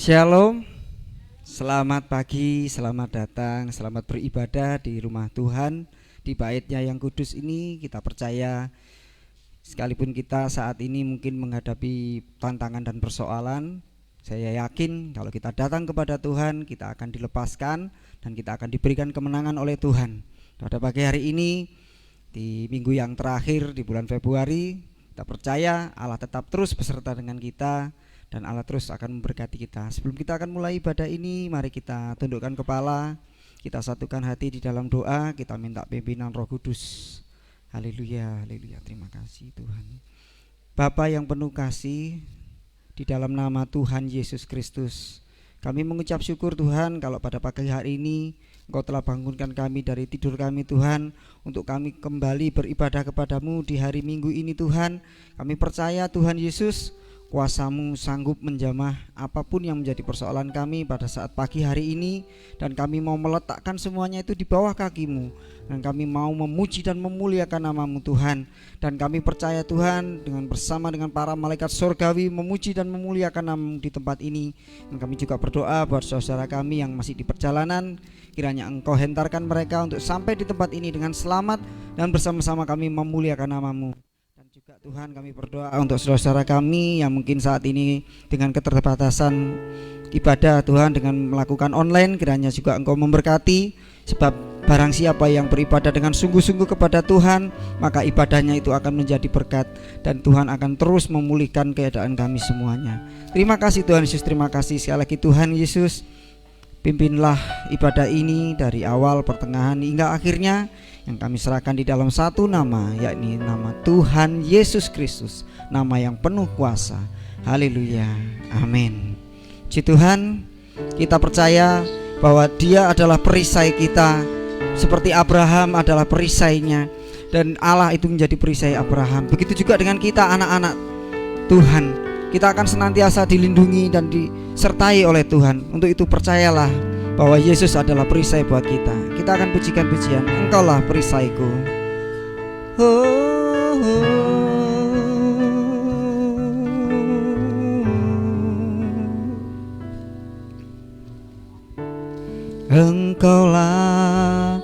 Shalom, selamat pagi, selamat datang, selamat beribadah di rumah Tuhan, di bait-Nya yang kudus ini. Kita percaya sekalipun kita saat ini mungkin menghadapi tantangan dan persoalan, saya yakin kalau kita datang kepada Tuhan, kita akan dilepaskan dan kita akan diberikan kemenangan oleh Tuhan. Pada pagi hari ini, di minggu yang terakhir di bulan Februari, kita percaya Allah tetap terus beserta dengan kita dan Allah terus akan memberkati kita. Sebelum kita akan mulai ibadah ini, mari kita tundukkan kepala, kita satukan hati di dalam doa, kita minta pimpinan Roh Kudus. Haleluya, haleluya, terima kasih Tuhan. Bapa yang penuh kasih, di dalam nama Tuhan Yesus Kristus, kami mengucap syukur Tuhan kalau pada pagi hari ini Engkau telah bangunkan kami dari tidur kami Tuhan, untuk kami kembali beribadah kepadamu di hari Minggu ini Tuhan. Kami percaya Tuhan Yesus, kuasa-Mu sanggup menjamah apapun yang menjadi persoalan kami pada saat pagi hari ini, dan kami mau meletakkan semuanya itu di bawah kaki-Mu, dan kami mau memuji dan memuliakan nama-Mu Tuhan. Dan kami percaya Tuhan, dengan bersama dengan para malaikat surgawi memuji dan memuliakan nama-Mu di tempat ini. Dan kami juga berdoa buat saudara kami yang masih di perjalanan, kiranya Engkau hentarkan mereka untuk sampai di tempat ini dengan selamat, dan bersama-sama kami memuliakan nama-Mu. Juga Tuhan, kami berdoa untuk saudara-saudara kami yang mungkin saat ini dengan keterbatasan ibadah Tuhan, dengan melakukan online, kiranya juga Engkau memberkati. Sebab barang siapa yang beribadah dengan sungguh-sungguh kepada Tuhan, maka ibadahnya itu akan menjadi berkat, dan Tuhan akan terus memulihkan keadaan kami semuanya. Terima kasih Tuhan Yesus, terima kasih sekali lagi Tuhan Yesus. Pimpinlah ibadah ini dari awal, pertengahan hingga akhirnya, yang kami serahkan di dalam satu nama, yakni nama Tuhan Yesus Kristus, nama yang penuh kuasa. Haleluya, amin. Puji Tuhan, kita percaya bahwa Dia adalah perisai kita, seperti Abraham adalah perisainya, dan Allah itu menjadi perisai Abraham. Begitu juga dengan kita, anak-anak Tuhan, kita akan senantiasa dilindungi dan disertai oleh Tuhan. Untuk itu percayalah bahwa Yesus adalah perisai buat kita. Kita akan pujikan pujian, Engkaulah perisaiku. Engkaulah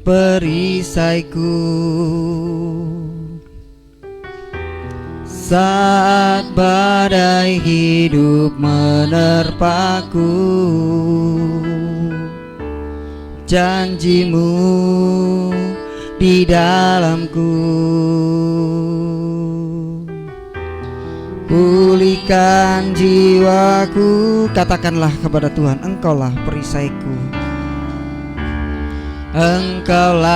perisaiku saat badai hidup menerpaku. Janji-Mu di dalamku, pulihkan jiwaku. Katakanlah kepada Tuhan, Engkaulah perisaiku. Engkaulah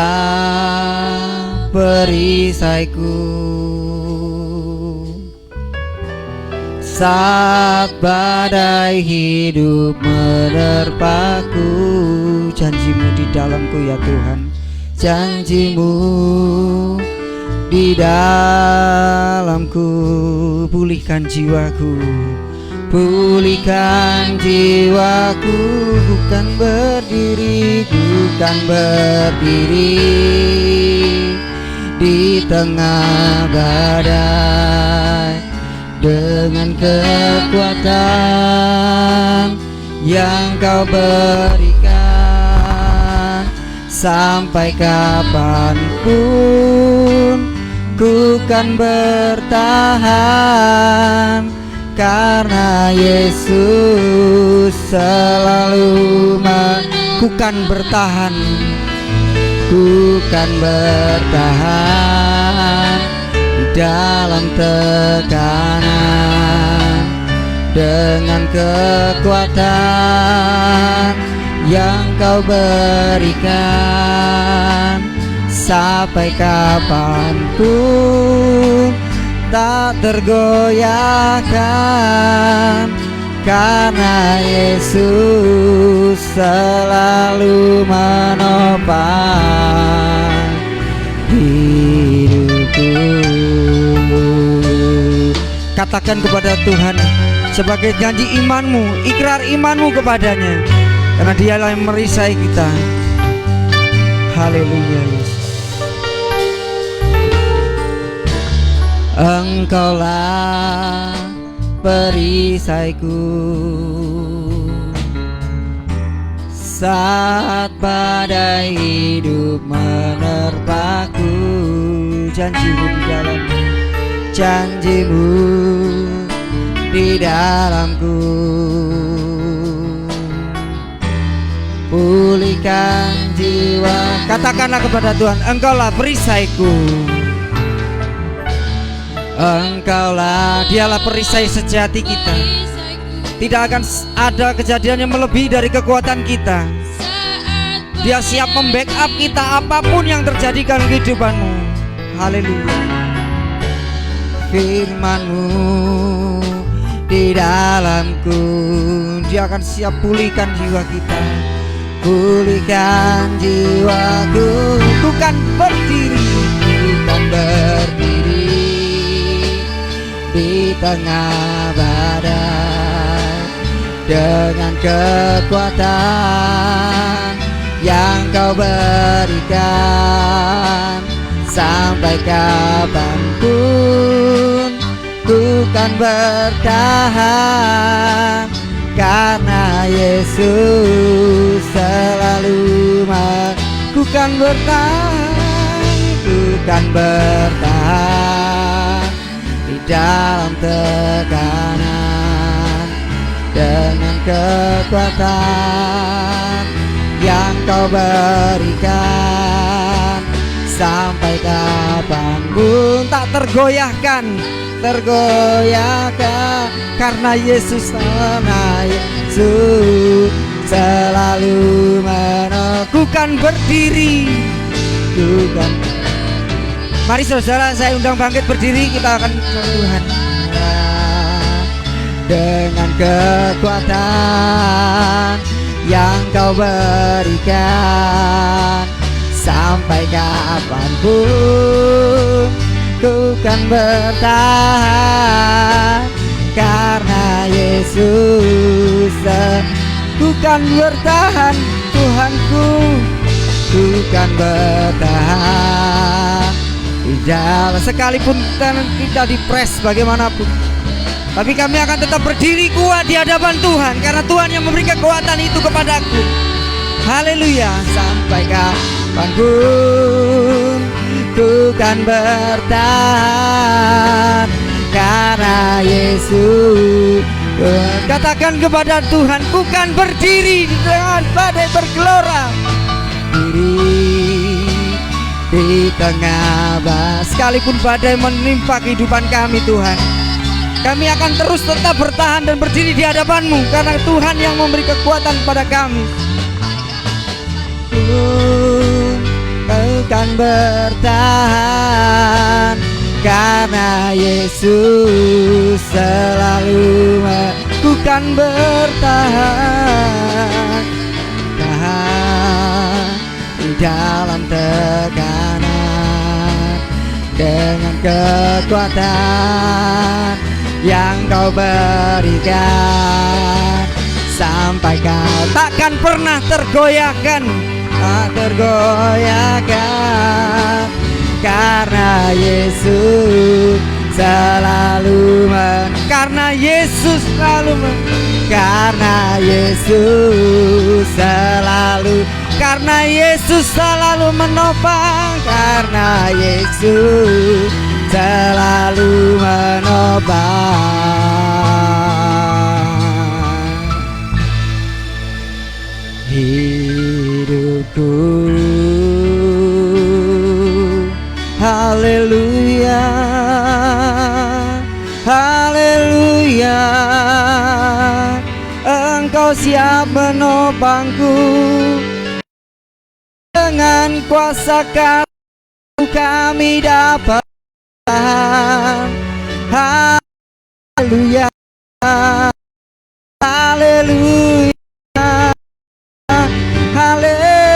perisaiku saat badai hidup menerpaku. Janji-Mu di dalamku ya Tuhan, janji-Mu di dalamku. Pulihkan jiwaku, pulihkan jiwaku. Bukan berdiri di tengah badai, dengan kekuatan yang Kau berikan. Sampai kapanpun ku kan bertahan, karena Yesus selalu ku kan bertahan, ku kan bertahan di dalam tekanan, dengan kekuatan yang Kau berikan. Sampai kapanpun tak tergoyahkan, karena Yesus selalu menopang hidupku. Katakan kepada Tuhan sebagai janji imanmu, ikrar imanmu kepadanya, karena Dialah yang merisai kita. Haleluya. Engkaulah perisaiku Saat badai hidup menerpaku, janjimu di dalam, janjimu di dalamku. Pulihkan jiwa. Katakanlah kepada Tuhan, Engkaulah perisaiku. Engkaulah, Dialah perisai sejati kita. Tidak akan ada kejadian yang melebihi dari kekuatan kita. Dia siap membackup kita apapun yang terjadi dalam kehidupanmu. Haleluya. Firman-Mu di dalamku, Dia akan siap pulihkan jiwa kita. Pulihkan jiwaku. Ku kan berdiri, ku kan berdiri di tengah badai dengan kekuatan yang Kau berikan. Sampai kapanpun ku kan bertahan, karena Yesus selalu ku kan bertahan, ku kan bertahan di dalam tekanan dengan kekuatan yang Kau berikan. Sampai kapanpun tak tergoyahkan, karena Yesus, karena Yesus selalu meneguhkan berdiri. Bukan. Mari saudara, saya undang bangkit berdiri, kita akan Tuhan dengan kekuatan yang Kau berikan. Sampai kapanpun ku kan bertahan, karena Yesus. Ku kan bertahan, Tuhanku, ku kan bertahan di dalam, sekalipun kita dipres bagaimanapun, tapi kami akan tetap berdiri kuat di hadapan Tuhan, karena Tuhan yang memberi kekuatan itu kepadaku. Haleluya. Sampai kapanpun ku kan bertahan, karena Yesus. Katakan kepada Tuhan, ku kan berdiri dengan badai bergelora, diri di tengah sekalipun badai menimpa kehidupan kami Tuhan, kami akan terus tetap bertahan dan berdiri di hadapan-Mu, karena Tuhan yang memberi kekuatan kepada kami. Kau kan bertahan, karena Yesus selalu ku kan bertahan, tahan di dalam tekanan dengan kekuatan yang Kau berikan. Sampai Kau takkan pernah tergoyahkan, karena Yesus selalu karena Yesus selalu karena Yesus selalu, karena Yesus selalu menopang, karena Yesus selalu menopang hidupku. Haleluya, haleluya. Engkau siap menopangku, dengan kuasa kami dapat tahan. Haleluya, haleluya, haleluya.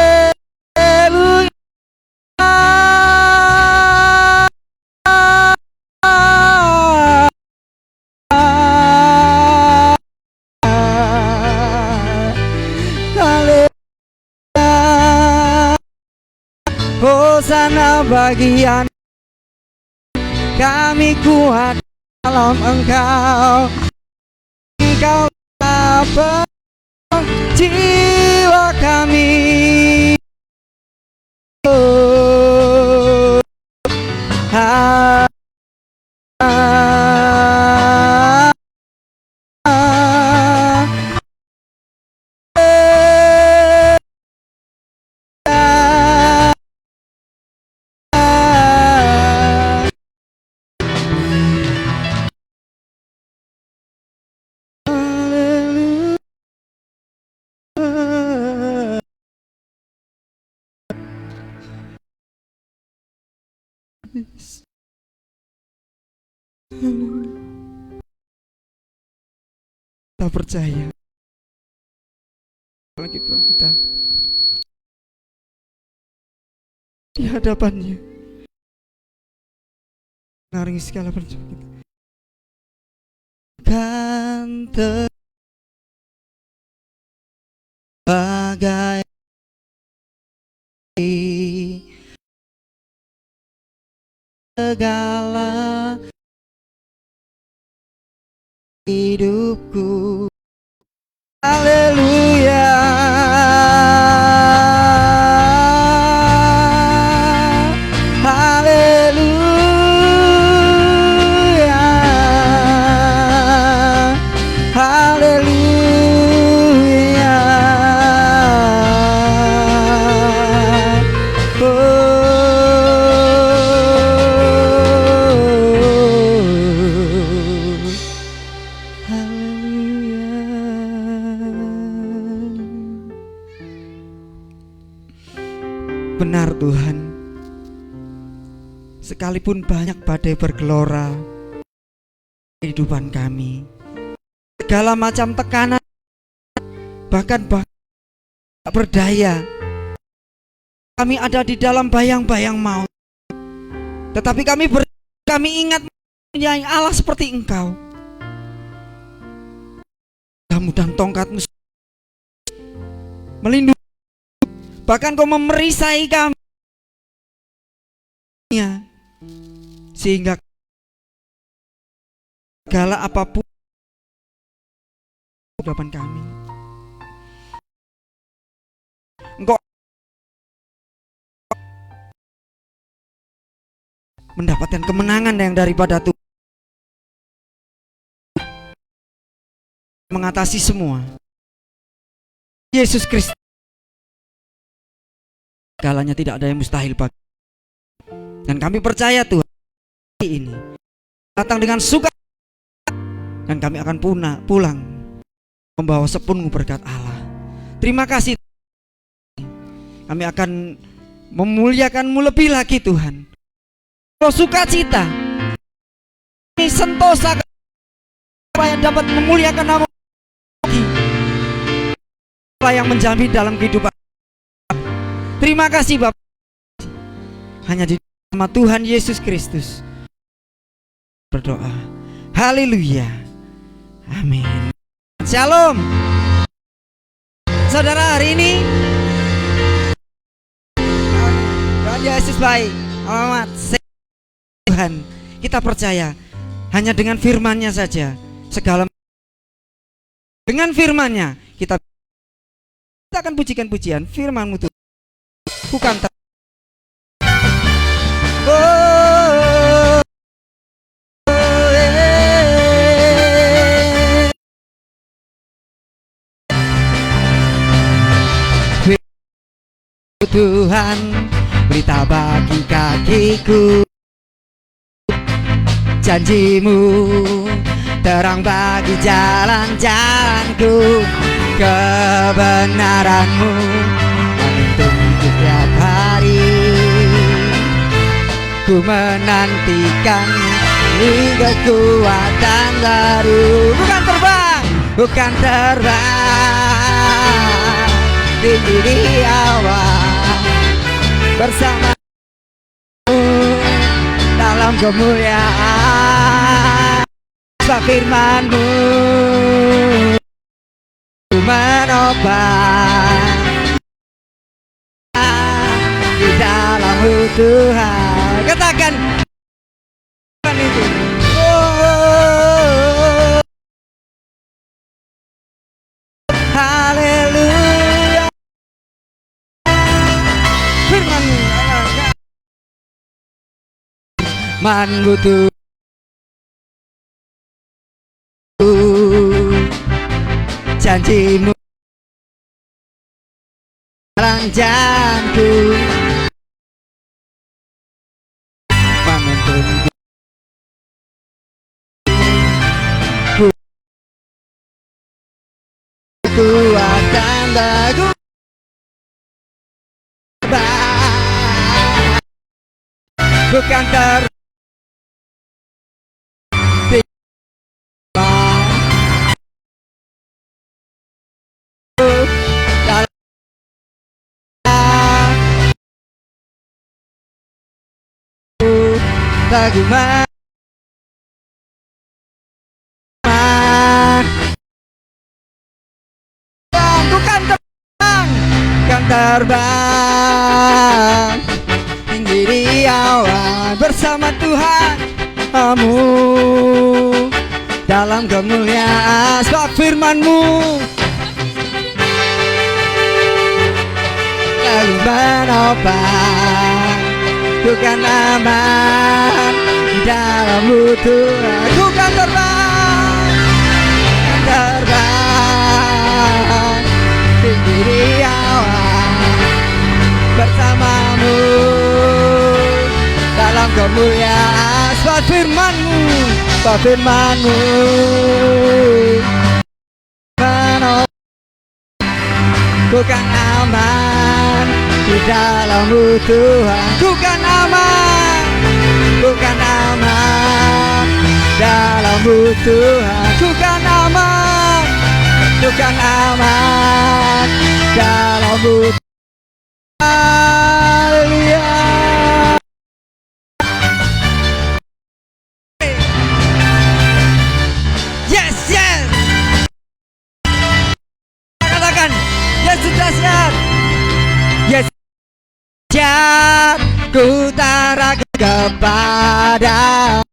Hosana bagian kami kuat dalam Engkau, Engkau apa jiwa kami. Oh, ah, ah, ah, ah, haleluya. Kita percaya lagi kita di hadapannya, naringi segala perjuangan kita. Kan terbagai segala hidupku. Haleluya. Haleluya. Haleluya. Benar Tuhan, sekalipun banyak badai bergelora kehidupan kami, segala macam tekanan, bahkan tak berdaya, kami ada di dalam bayang-bayang maut, tetapi kami ingat mempunyai Allah seperti Engkau. Kamu dan tongkatmu melindungi, bahkan Kau memerisai kami, sehingga segala apapun kehidupan kami, Engkau mendapatkan kemenangan yang daripada Tuhan, mengatasi semua. Yesus Kristus, segalanya tidak ada yang mustahil bagi. Dan kami percaya Tuhan ini datang dengan suka, dan kami akan pulang membawa sepenuh berkat Allah. Terima kasih. Kami akan memuliakan-Mu lebih lagi Tuhan. Sukacita, kami sentosa supaya dapat memuliakan nama Allah yang menjamin dalam kehidupan. Terima kasih Bapak. Hanya di nama Tuhan Yesus Kristus berdoa. Haleluya. Amin. Shalom. Saudara, hari ini Tuhan Yesus baik amat. Tuhan, kita percaya hanya dengan firman-Nya saja segala, dengan firman-Nya kita akan pujikan pujian firman-Mu Tuhan, bukan Tuhan, berita bagi kakiku, janji-Mu terang bagi jalan-jalanku, kebenaran-Mu menuntun setiap hari. Ku menantikan kekuatan baru, bukan terbang tinggi di awan, bersama dalam kemuliaan. Sebab firman-Mu menopang di dalam Tuhan. Katakan itu. Haleluya. Man butuh janjimu ranjanku menuntunku ku akan teguh bukan teguh terbang tinggi di awan bersama Tuhan kamu dalam kemuliaan sebab firman-Mu lalu menopang ku kan aman di dalam-Mu Tuhan ku kan terbang tinggi di awan bersamamu dalam kemuliaan sebab firman-Mu ku kan aman di dalam-Mu Tuhan ku kan aman dalam-Mu Tuhan ku kan aman dalam-Mu Haleluya. Yes. Katakan Yesus dahsyat. Yes. Dahsyat ku tak ragu kepadamu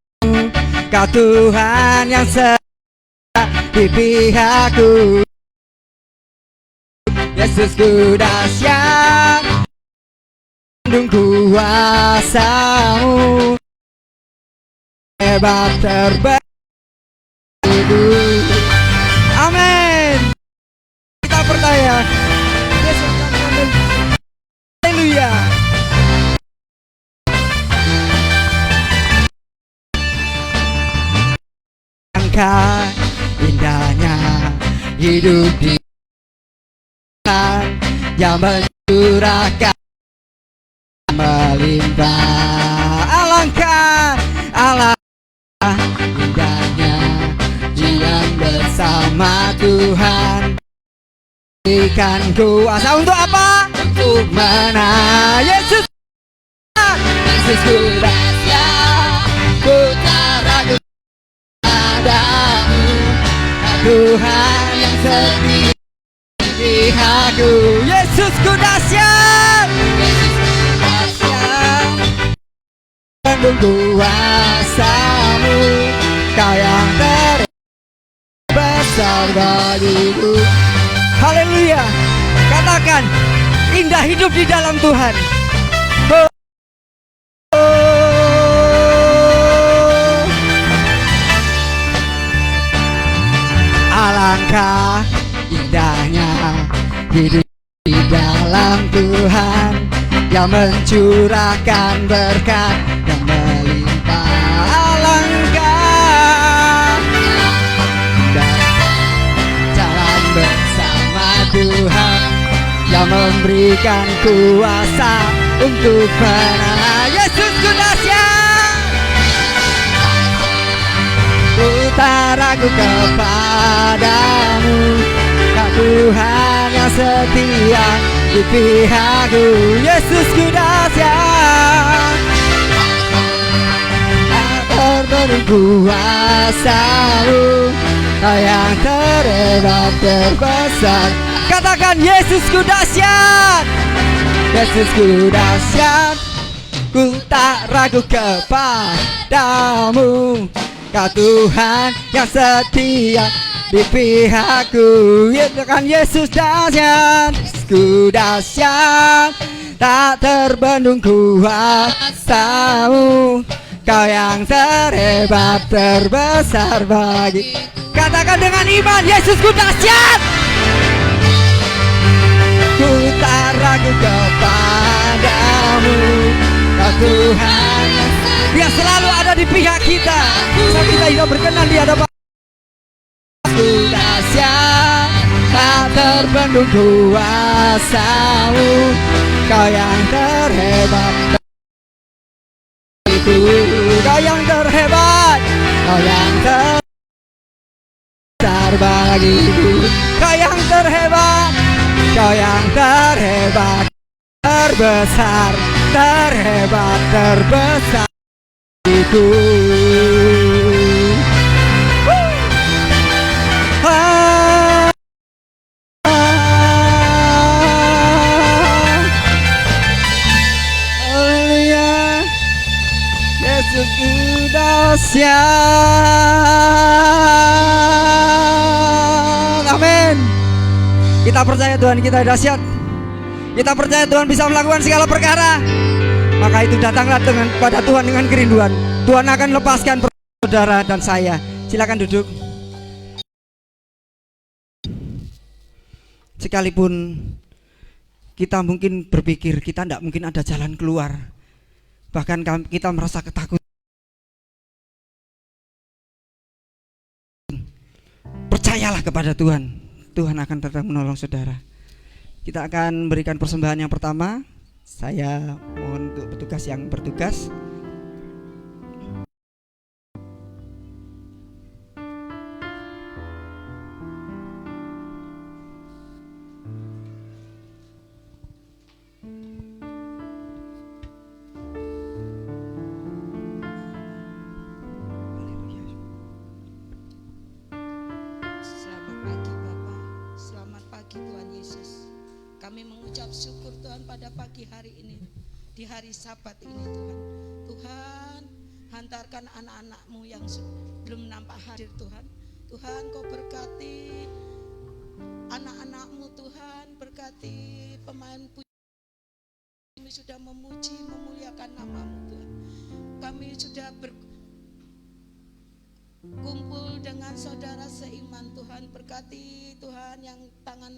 Kau Tuhan yang setia di pihakku Yesus ku dahsyat lindung kuasa-Mu hebat terbaik. Amin. Kita percaya Yesus akan mengambil. Haleluya. Angka indahnya hidup di yang mencurahkan melimpah. Alangkah indahnya yang bersama Tuhan berikan kuasa untuk apa? Untuk menang. Yesus ku dahsyat ku tak ragu padamu Tuhan yang setia pihakku. Yesus ku dahsyat lindung kuasa-Mu Kau yang terbesar bagiku. Haleluya. Katakan indah hidup di dalam Tuhan. Alangkah indahnya hidup di dalam Tuhan yang mencurahkan berkat yang melimpah. Alangkah dan jalan bersama Tuhan yang memberikan kuasa untuk menang. Yesus ku dahsyat ku tak ragu kepadamu Kau Tuhan yang setia di pihakku. Yesus ku dahsyat terbang kuasa-Mu Kau yang terhebat terbesar. Katakan Yesus ku dahsyat. Yesus ku dahsyat ku tak ragu kepadamu Kau Tuhan yang setia di pihakku. Katakan Yesus dahsyat ku dahsyat tak terbendung kuasa-Mu Kau yang terhebat, terbesar bagi. Katakan dengan iman, Yesusku dahsyat. Ku tak ragu kepadamu, Kau Tuhan. Dia selalu ada di pihak kita saat kita hidup berkenan di hadapan. Ku dahsyat, tak terbendung kuasa-Mu. Kau yang terhebat, itu Kau yang terhebat, Kau yang terbesar bagiku. Kau yang terhebat, Kau yang terhebat, terbesar, terhebat, terbesar itu. Haleluya, Yesusku dahsyat. Amin. Kita percaya Tuhan kita dahsyat. Kita percaya Tuhan bisa melakukan segala perkara. Maka itu datanglah pada Tuhan dengan kerinduan. Tuhan akan lepaskan saudara dan saya. Silakan duduk. Sekalipun kita mungkin berpikir kita tidak mungkin ada jalan keluar, bahkan kita merasa ketakutan, percayalah kepada Tuhan. Tuhan akan tetap menolong saudara. Kita akan berikan persembahan yang pertama. Saya mohon untuk petugas yang bertugas. Selamat pagi Bapak, selamat pagi Tuhan Yesus. Kami mengucap syukur Tuhan pada pagi hari ini, di hari Sabat ini Tuhan. Tuhan, hantarkan anak-anak-Mu yang belum nampak hadir Tuhan. Tuhan, Kau berkati anak-anak-Mu Tuhan, berkati pemain puji. Kami sudah memuji, memuliakan nama-Mu Tuhan. Kami sudah berkumpul dengan saudara seiman Tuhan. Berkati Tuhan yang tangan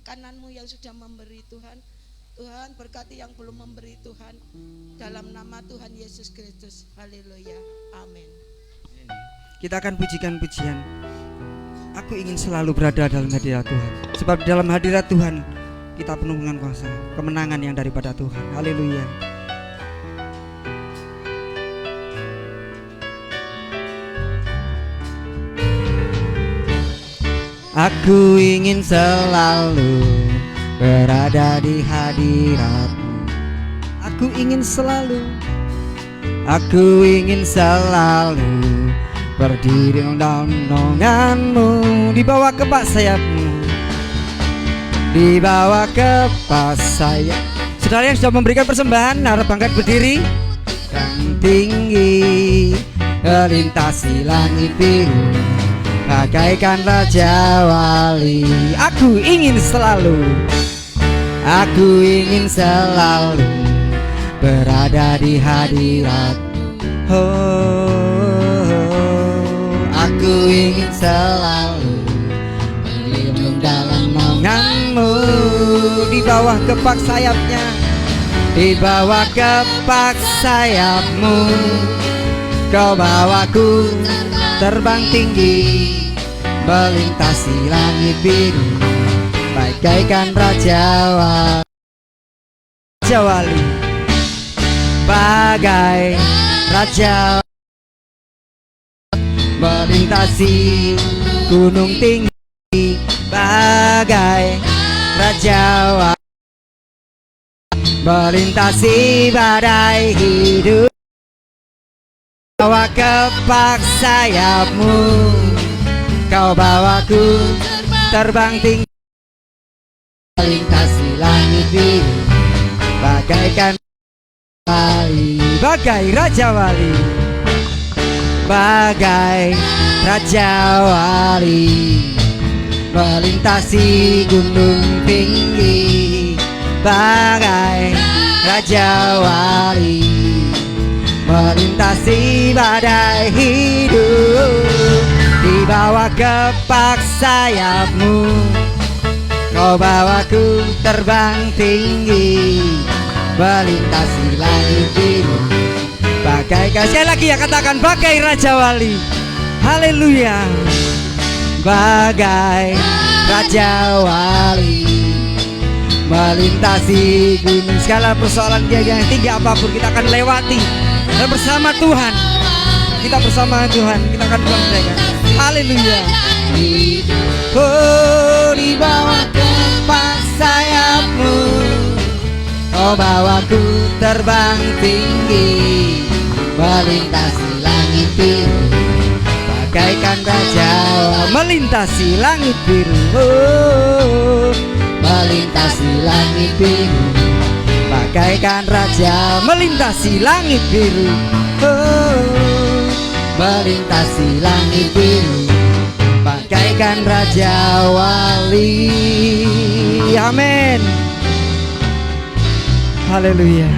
kanan-Mu yang sudah memberi Tuhan. Tuhan berkati yang belum memberi Tuhan. Dalam nama Tuhan Yesus Kristus. Haleluya. Amin. Kita akan pujikan pujian. Aku ingin selalu berada dalam hadirat Tuhan. Sebab dalam hadirat Tuhan kita penuh dengan kuasa, kemenangan yang daripada Tuhan. Haleluya. Aku ingin selalu berada di hadirat-Mu. Aku ingin selalu berdiri dalam naungan-Mu, di bawah kepak sayap-Mu, di bawah kepak sayap. Saudara yang sudah memberikan persembahan harap angkat berdiri. Dan tinggi melintasi langit biru, bagaikan Raja Wali. Aku ingin selalu berada di hadirat. Aku ingin selalu berlindung dalam naungan-Mu, di bawah kepak sayapnya, di bawah kepak sayap-Mu. Kau bawaku terbang tinggi, melintasi langit biru, bagaikan Raja Wali, bagai Raja, melintasi gunung tinggi, bagai Raja Wali, melintasi badai hidup. Bawa kepak sayap-Mu, Kau bawaku terbang tinggi, melintasi langit biru, bagaikan Wali, bagai Raja Wali, bagai Raja Wali, melintasi gunung tinggi, bagai Raja Wali, melintasi badai hidup. Dibawa kepak sayapmu, kau bawaku terbang tinggi, melintasi langit biru. Bagaikan, sekali lagi ya katakan, bagai Raja Wali. Haleluya. Bagai Raja Wali, melintasi gunung. Segala persoalan dia yang tinggi apapun kita akan lewati. Dan bersama Tuhan, kita bersama Tuhan, kita akan mereka. Haleluya. Oh, di bawah kepak sayapmu, kau bawaku terbang tinggi, melintasi langit biru. Bagaikan Raja, melintasi langit biru. Oh, melintasi langit biru. Bagaikan Raja, melintasi langit biru. Oh, melintasi langit biru. Bagaikan Raja Wali. Amin. Haleluya.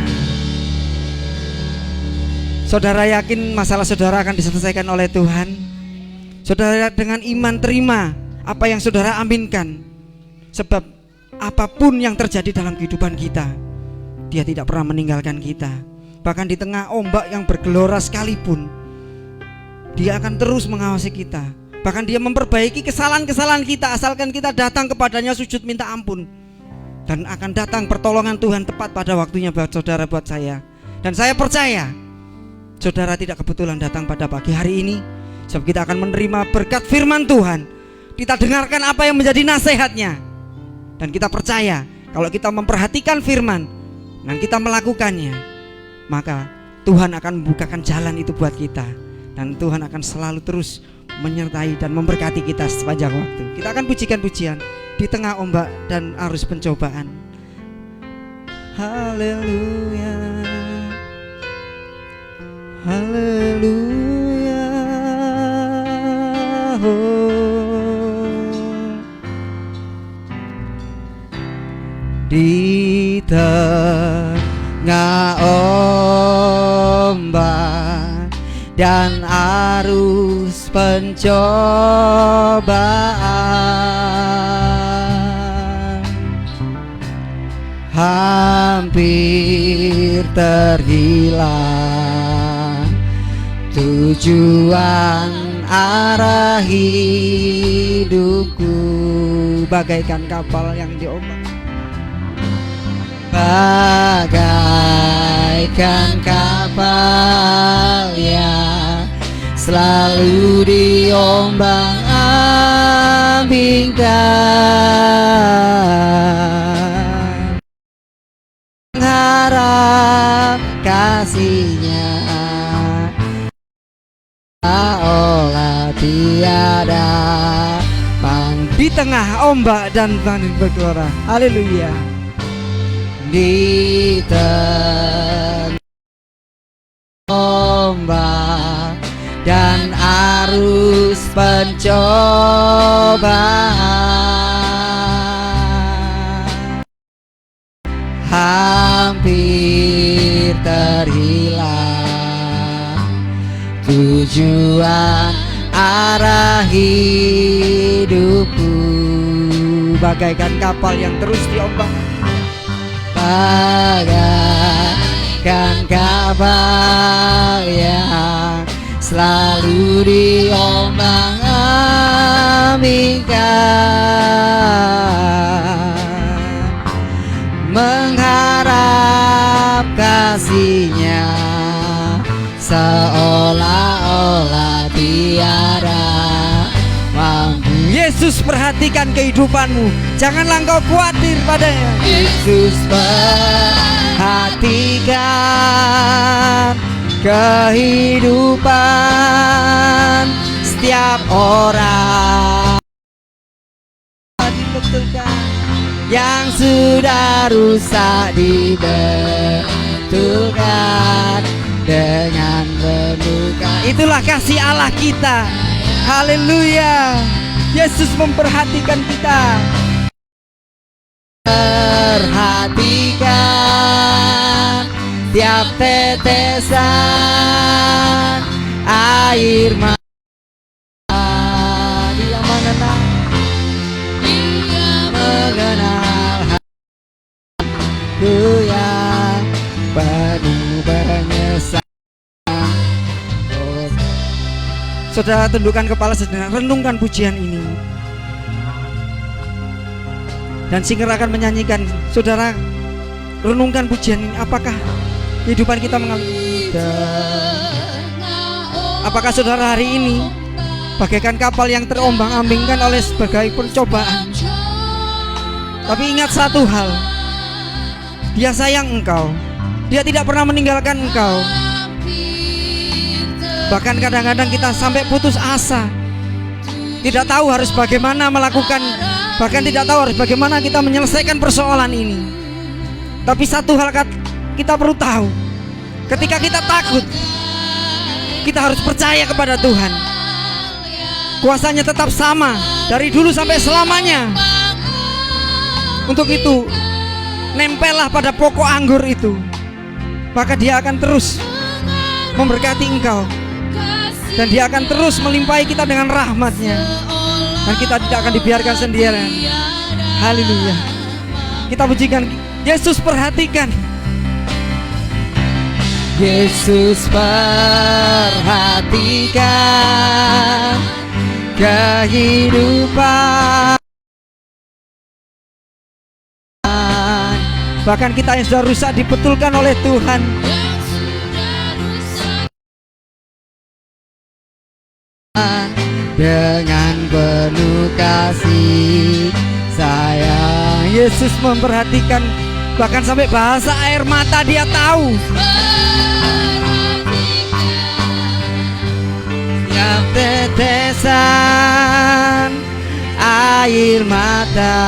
Saudara yakin masalah saudara akan diselesaikan oleh Tuhan? Saudara dengan iman terima apa yang saudara aminkan. Sebab apapun yang terjadi dalam kehidupan kita, Dia tidak pernah meninggalkan kita. Bahkan di tengah ombak yang bergelora sekalipun, Dia akan terus mengawasi kita. Bahkan Dia memperbaiki kesalahan-kesalahan kita, asalkan kita datang kepadanya sujud minta ampun. Dan akan datang pertolongan Tuhan tepat pada waktunya buat saudara, buat saya. Dan saya percaya saudara tidak kebetulan datang pada pagi hari ini, sebab kita akan menerima berkat firman Tuhan. Kita dengarkan apa yang menjadi nasihatnya, dan kita percaya kalau kita memperhatikan firman dan kita melakukannya, maka Tuhan akan membukakan jalan itu buat kita. Dan Tuhan akan selalu terus menyertai dan memberkati kita sepanjang waktu. Kita akan pujikan pujian di tengah ombak dan arus pencobaan. Haleluya, haleluya. Di tengah ombak dan arus pencobaan, hampir terhilang tujuan arah hidupku, bagaikan kapal yang diombak, bagaikan kapal yang selalu diombang-ambingkan, mengharap kasih-Nya olah tiada di tengah ombak dan angin bergelora. Haleluya. Di tengah ombak dan arus pencobaan, hampir terhilang tujuan arah hidupku, bagaikan kapal yang terus diombang, bagaikan kapal yang selalu diombang-ambingkan, mengharap kasih-Nya seolah-olah tiada mampu. Yesus perhatikan kehidupanmu, janganlah engkau khawatir padanya. Yesus perhatikan kehidupan setiap orang, dibetulkan yang sudah rusak dibetulkan dengan renungan. Itulah kasih Allah kita. Haleluya. Yesus memperhatikan kita. Perhatikan tiap tetesan air mata. Dia mengenal hatiku yang penuh penyesalan. Saudara tundukkan kepala sejenak, renungkan pujian ini. Dan singer akan menyanyikan. Saudara renungkan pujian ini. Apakah kehidupan kita mengalami? Apakah saudara hari ini bagaikan kapal yang terombang-ambingkan oleh sebagai percobaan? Tapi ingat satu hal, Dia sayang engkau. Dia tidak pernah meninggalkan engkau. Bahkan kadang-kadang kita sampai putus asa, tidak tahu harus bagaimana melakukan, bahkan tidak tahu harus bagaimana kita menyelesaikan persoalan ini. Tapi satu hal kita perlu tahu, ketika kita takut, kita harus percaya kepada Tuhan. Kuasanya tetap sama dari dulu sampai selamanya. Untuk itu, nempellah pada pokok anggur itu, maka Dia akan terus memberkati engkau. Dan Dia akan terus melimpahi kita dengan rahmat-Nya. Dan kita tidak akan dibiarkan sendirian. Haleluya. Kita pujikan Yesus. Perhatikan, Yesus perhatikan kehidupan. Bahkan kita yang sudah rusak dibetulkan oleh Tuhan. Dengan penuh kasih sayang, Yesus memperhatikan. Bahkan sampai bahasa air mata Dia tahu. Setiap tetesan air mata,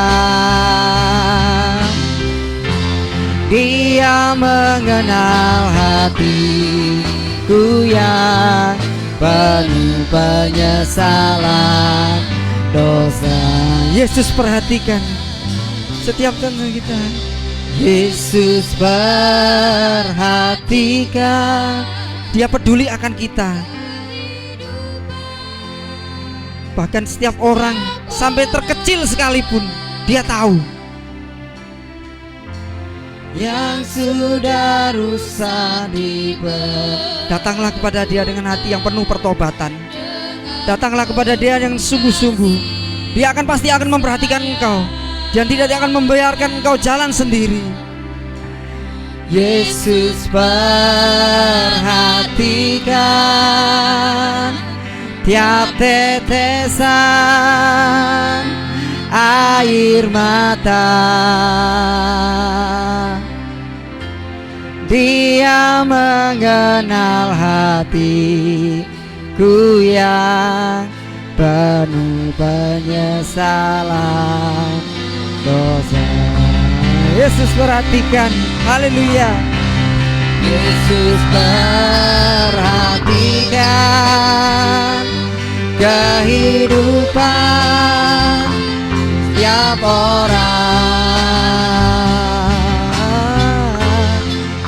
Dia mengenal hatiku yang penuh penyesalan dosa. Yesus perhatikan setiap tanda kita. Yesus perhatikan. Dia peduli akan kita. Bahkan setiap orang, sampai terkecil sekalipun, Dia tahu. Yang sudah rusak datanglah kepada Dia dengan hati yang penuh pertobatan. Datanglah kepada Dia yang sungguh-sungguh. Dia pasti akan memperhatikan engkau dan tidak akan membiarkan engkau jalan sendiri. Yesus perhatikan tiap tetesan air mata. Dia mengenal hatiku yang penuh penyesalan dosa. Yesus perhatikan. Haleluya. Yesus perhatikan kehidupan setiap orang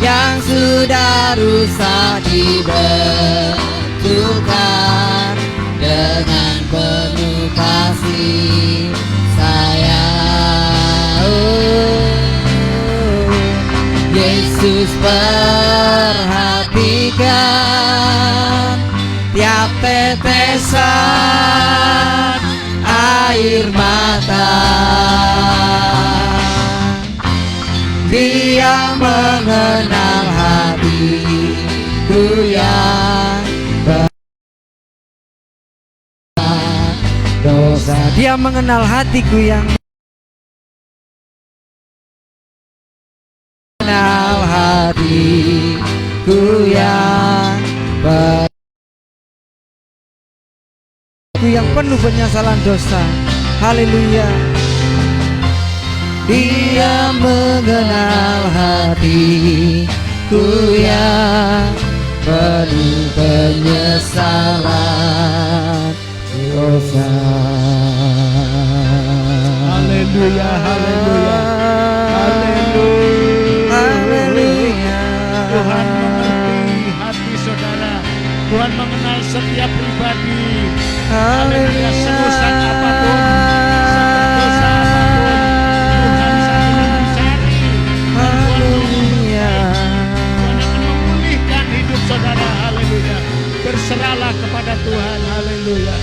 yang sudah rusak dibetulkan dengan penuh kasih sayang. Yesus perhatikan tiap tetesan air mata. Dia mengenal hatiku yang berdosa. Dia mengenal hatiku yang mengenal hatiku yang penuh penyesalan dosa. Haleluya. Dia mengenal hatiku yang penuh penyesalan dosa. Haleluya, haleluya, haleluya. Tuhan mengerti hati saudara. Tuhan mengenal setiap Haleluya. Serusan apapun, seberdosa apapun, Tuhan saat ini mencari. Haleluya. Tuhan akan memulihkan hidup saudara. Haleluya. Berserahlah kepada Tuhan. Haleluya.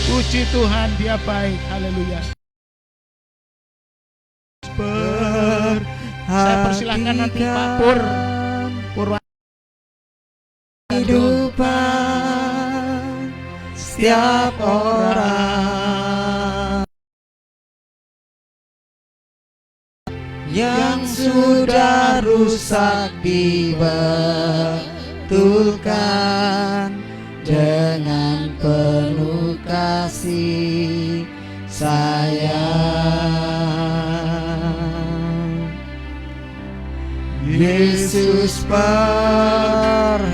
Puji Tuhan, Dia baik. Haleluya. Saya persilahkan nanti Pak Purwa Kehidupan setiap orang yang sudah rusak dibetulkan dengan penuh kasih sayang. Yesus perhatikan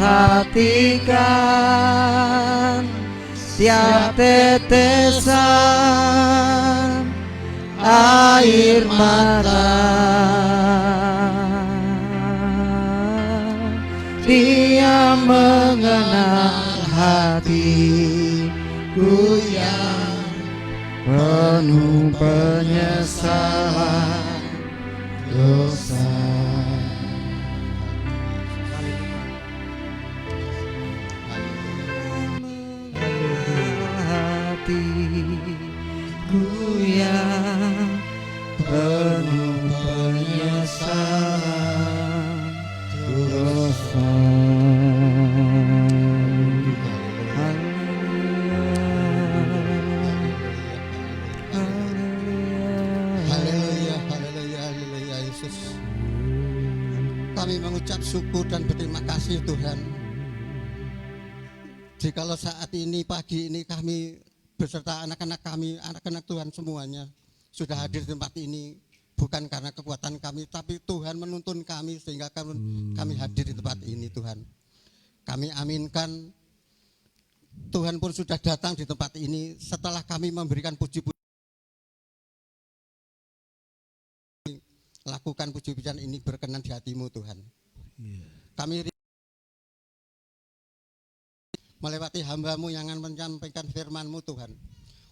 setiap tetesan air mata. Dia mengenal hatiku yang penuh penyesalan dosa. Hatiku yang penuh penyesalan dosa. Haleluya, haleluya, haleluya Yesus. Kami mengucap syukur dan berterima kasih Tuhan. Jikalau saat ini, pagi ini kami beserta anak-anak kami, anak-anak Tuhan semuanya sudah hadir di tempat ini, bukan karena kekuatan kami, tapi Tuhan menuntun kami sehingga kami hadir di tempat ini Tuhan. Kami aminkan Tuhan pun sudah datang di tempat ini setelah kami memberikan puji-puji. Lakukan puji-pujian ini berkenan di hatimu Tuhan. Kami melewati hamba-Mu yang akan menyampaikan firman-Mu Tuhan.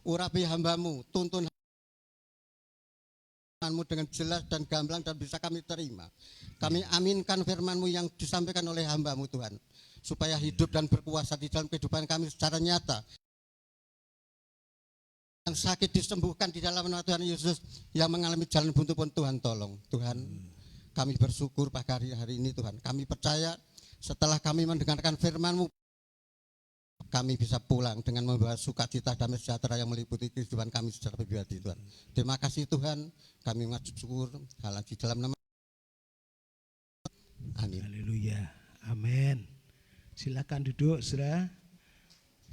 Urapi hamba-Mu, tuntun firman-Mu dengan jelas dan gamblang dan bisa kami terima. Kami aminkan firman-Mu yang disampaikan oleh hamba-Mu Tuhan, supaya hidup dan berkuasa di dalam kehidupan kami secara nyata. Yang sakit disembuhkan di dalam nama Tuhan Yesus, yang mengalami jalan buntu pun Tuhan tolong. Tuhan, kami bersyukur pagi hari ini Tuhan. Kami percaya setelah kami mendengarkan firman-Mu, kami bisa pulang dengan membawa sukacita damai sejahtera yang meliputi kehidupan kami secara pribadi Tuhan. Terima kasih Tuhan, kami mengucap syukur hal di dalam nama. Amin. Haleluya. Amin. Silakan duduk, saudara.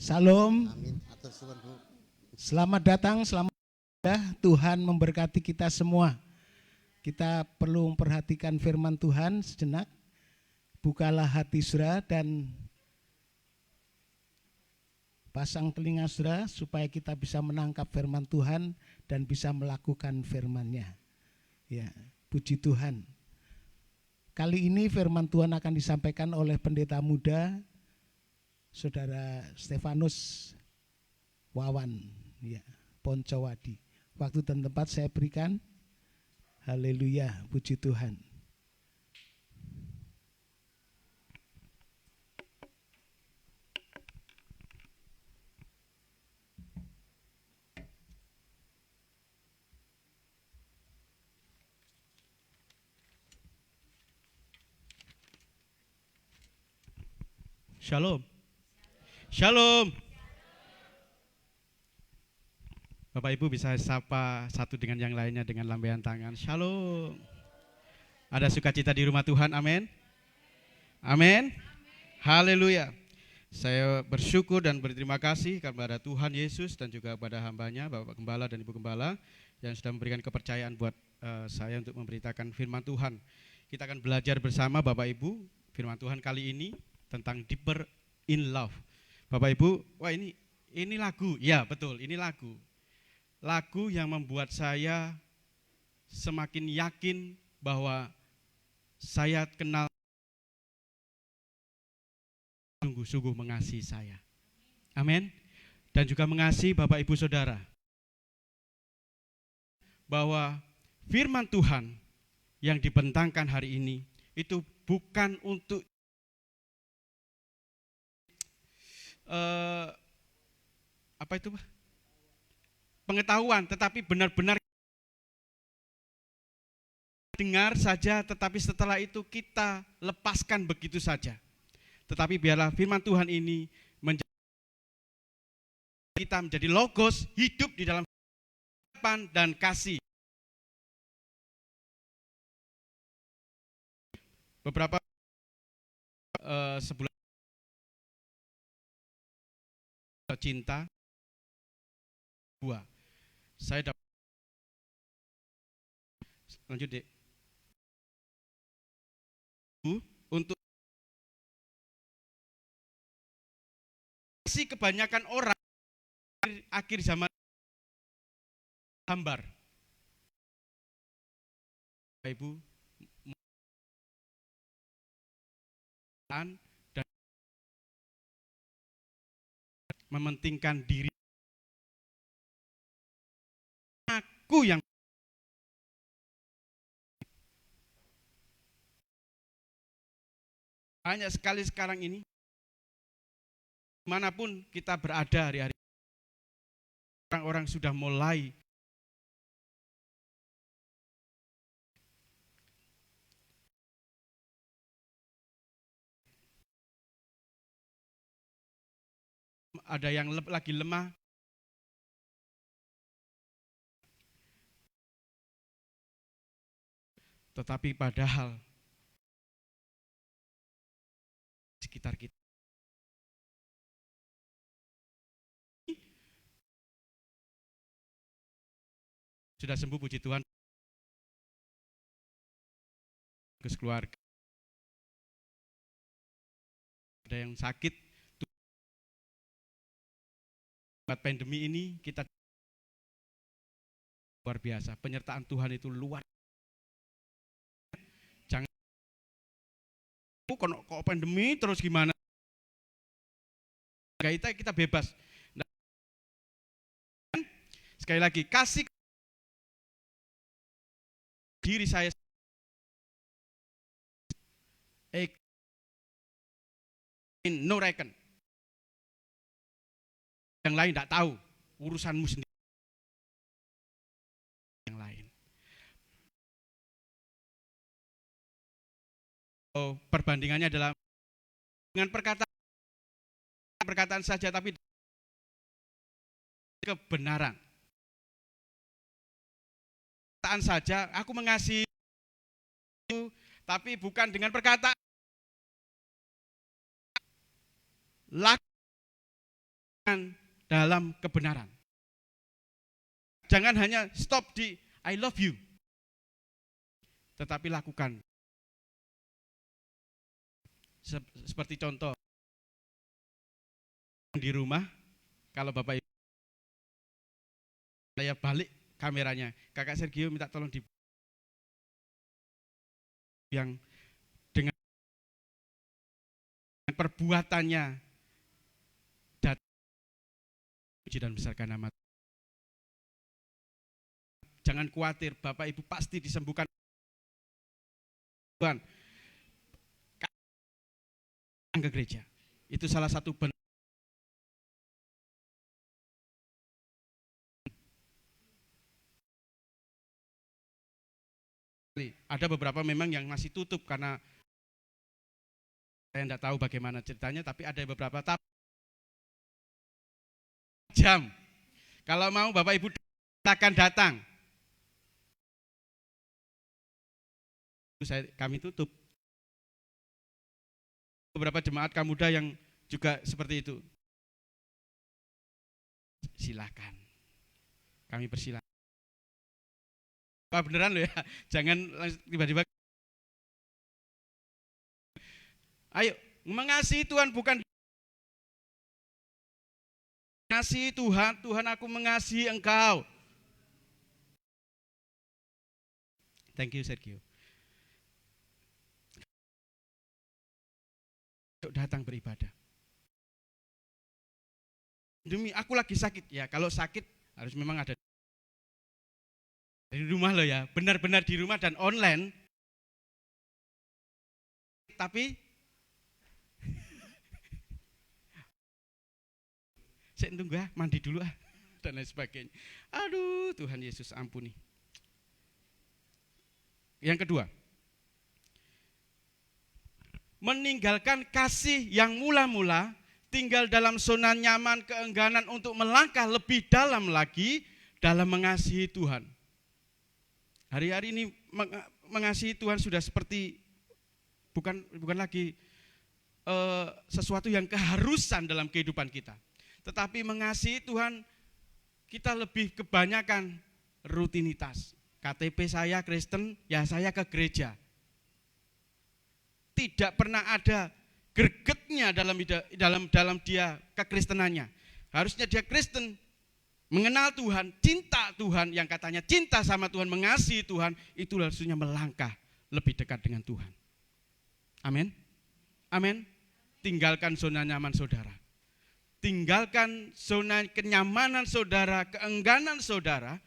Salam. Amin. Atur suwun Bu. Selamat datang, selamat datang. Tuhan memberkati kita semua. Kita perlu memperhatikan firman Tuhan sejenak. Bukalah hati saudara dan pasang telinga saudara supaya kita bisa menangkap firman Tuhan dan bisa melakukan firman-Nya. Ya, puji Tuhan. Kali ini firman Tuhan akan disampaikan oleh pendeta muda Saudara Stefanus Wawan, ya, Poncowadi. Waktu dan tempat saya berikan. Haleluya, puji Tuhan. Shalom. Shalom. Bapak Ibu bisa sapa satu dengan yang lainnya dengan lambaian tangan. Shalom. Ada sukacita di rumah Tuhan, amin. Amin. Haleluya. Saya bersyukur dan berterima kasih kepada Tuhan Yesus dan juga kepada hambanya, Bapak Gembala dan Ibu Gembala yang sudah memberikan kepercayaan buat saya untuk memberitakan firman Tuhan. Kita akan belajar bersama Bapak Ibu firman Tuhan kali ini tentang deeper in love. Bapak Ibu, wah ini lagu, ya betul, ini lagu. Lagu yang membuat saya semakin yakin bahwa saya kenal sungguh-sungguh mengasihi saya. Amin. dan juga mengasihi Bapak Ibu Saudara bahwa firman Tuhan yang dibentangkan hari ini itu bukan untuk pengetahuan, tetapi benar-benar dengar saja, tetapi setelah itu kita lepaskan begitu saja. Tetapi biarlah firman Tuhan ini kita menjadi logos hidup di dalam harapan dan kasih. Beberapa sebulan cinta buah. Saya dapat lanjut deh. Untuk kasih kebanyakan orang akhir zaman hambar. Ibu dan mementingkan diri aku yang banyak sekali sekarang ini dimanapun kita berada hari-hari orang-orang sudah mulai ada yang lagi lemah, tetapi padahal sekitar kita sudah sembuh, puji Tuhan, ke keluarga. Ada yang sakit, buat pandemi ini kita luar biasa, penyertaan Tuhan itu luar. Jangan kok pandemi terus gimana? Kita bebas. Nah, sekali lagi, kasih diri saya no reckon. Yang lain tidak tahu, urusanmu sendiri. Yang lain. Perbandingannya adalah dengan perkataan saja, tapi kebenaran. Perkataan saja, aku mengasihi, tapi bukan dengan perkataan. Lakukan dalam kebenaran. Jangan hanya stop di I love you, tetapi lakukan. Seperti contoh di rumah, kalau Bapak Ibu, saya balik kameranya, Kakak Sergio minta tolong di yang dengan perbuatannya puji dan besarkan nama. Jangan khawatir, Bapak Ibu pasti disembuhkan Tuhan. Ke gereja. Itu salah satu bentuk. Ada beberapa memang yang masih tutup karena saya tidak tahu bagaimana ceritanya, tapi ada beberapa jam. Kalau mau Bapak Ibu akan datang. Kami tutup. Beberapa jemaat kaum muda yang juga seperti itu. Silakan. Kami persilakan. Apa beneran loh ya? Jangan tiba-tiba. Ayo, mengasihi Tuhan bukan mengasihi Tuhan, Tuhan aku mengasihi engkau. Thank you Sergio. Untuk datang beribadah. Demi aku lagi sakit. Ya kalau sakit harus memang ada di rumah loh ya. Benar-benar di rumah dan online. Tapi saya tunggu mandi dulu dan lain sebagainya. Aduh Tuhan Yesus ampuni. Yang kedua, meninggalkan kasih yang mula-mula, tinggal dalam zona nyaman, keengganan untuk melangkah lebih dalam lagi dalam mengasihi Tuhan. Hari-hari ini mengasihi Tuhan sudah seperti bukan lagi sesuatu yang keharusan dalam kehidupan kita. Tetapi mengasihi Tuhan kita lebih kebanyakan rutinitas. KTP saya Kristen, ya saya ke gereja. Tidak pernah ada gregetnya dalam dia kekristenannya. Harusnya dia Kristen, mengenal Tuhan, cinta Tuhan, yang katanya cinta sama Tuhan, mengasihi Tuhan, itu harusnya melangkah lebih dekat dengan Tuhan. Amin. Amin. Tinggalkan zona nyaman saudara. Tinggalkan zona kenyamanan saudara, keengganan saudara.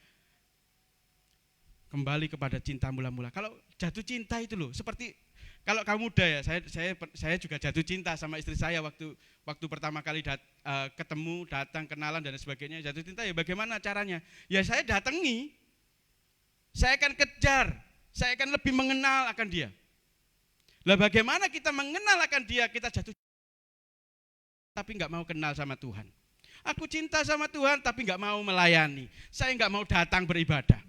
Kembali kepada cinta mula-mula. Kalau jatuh cinta itu loh, seperti kalau kamu muda ya, saya juga jatuh cinta sama istri saya waktu pertama kali ketemu, datang, kenalan dan sebagainya. Jatuh cinta ya bagaimana caranya? Ya saya datangi, saya akan kejar, saya akan lebih mengenal akan dia. Lah bagaimana kita mengenal akan dia, kita jatuh tapi nggak mau kenal sama Tuhan. Aku cinta sama Tuhan tapi nggak mau melayani, saya nggak mau datang beribadah.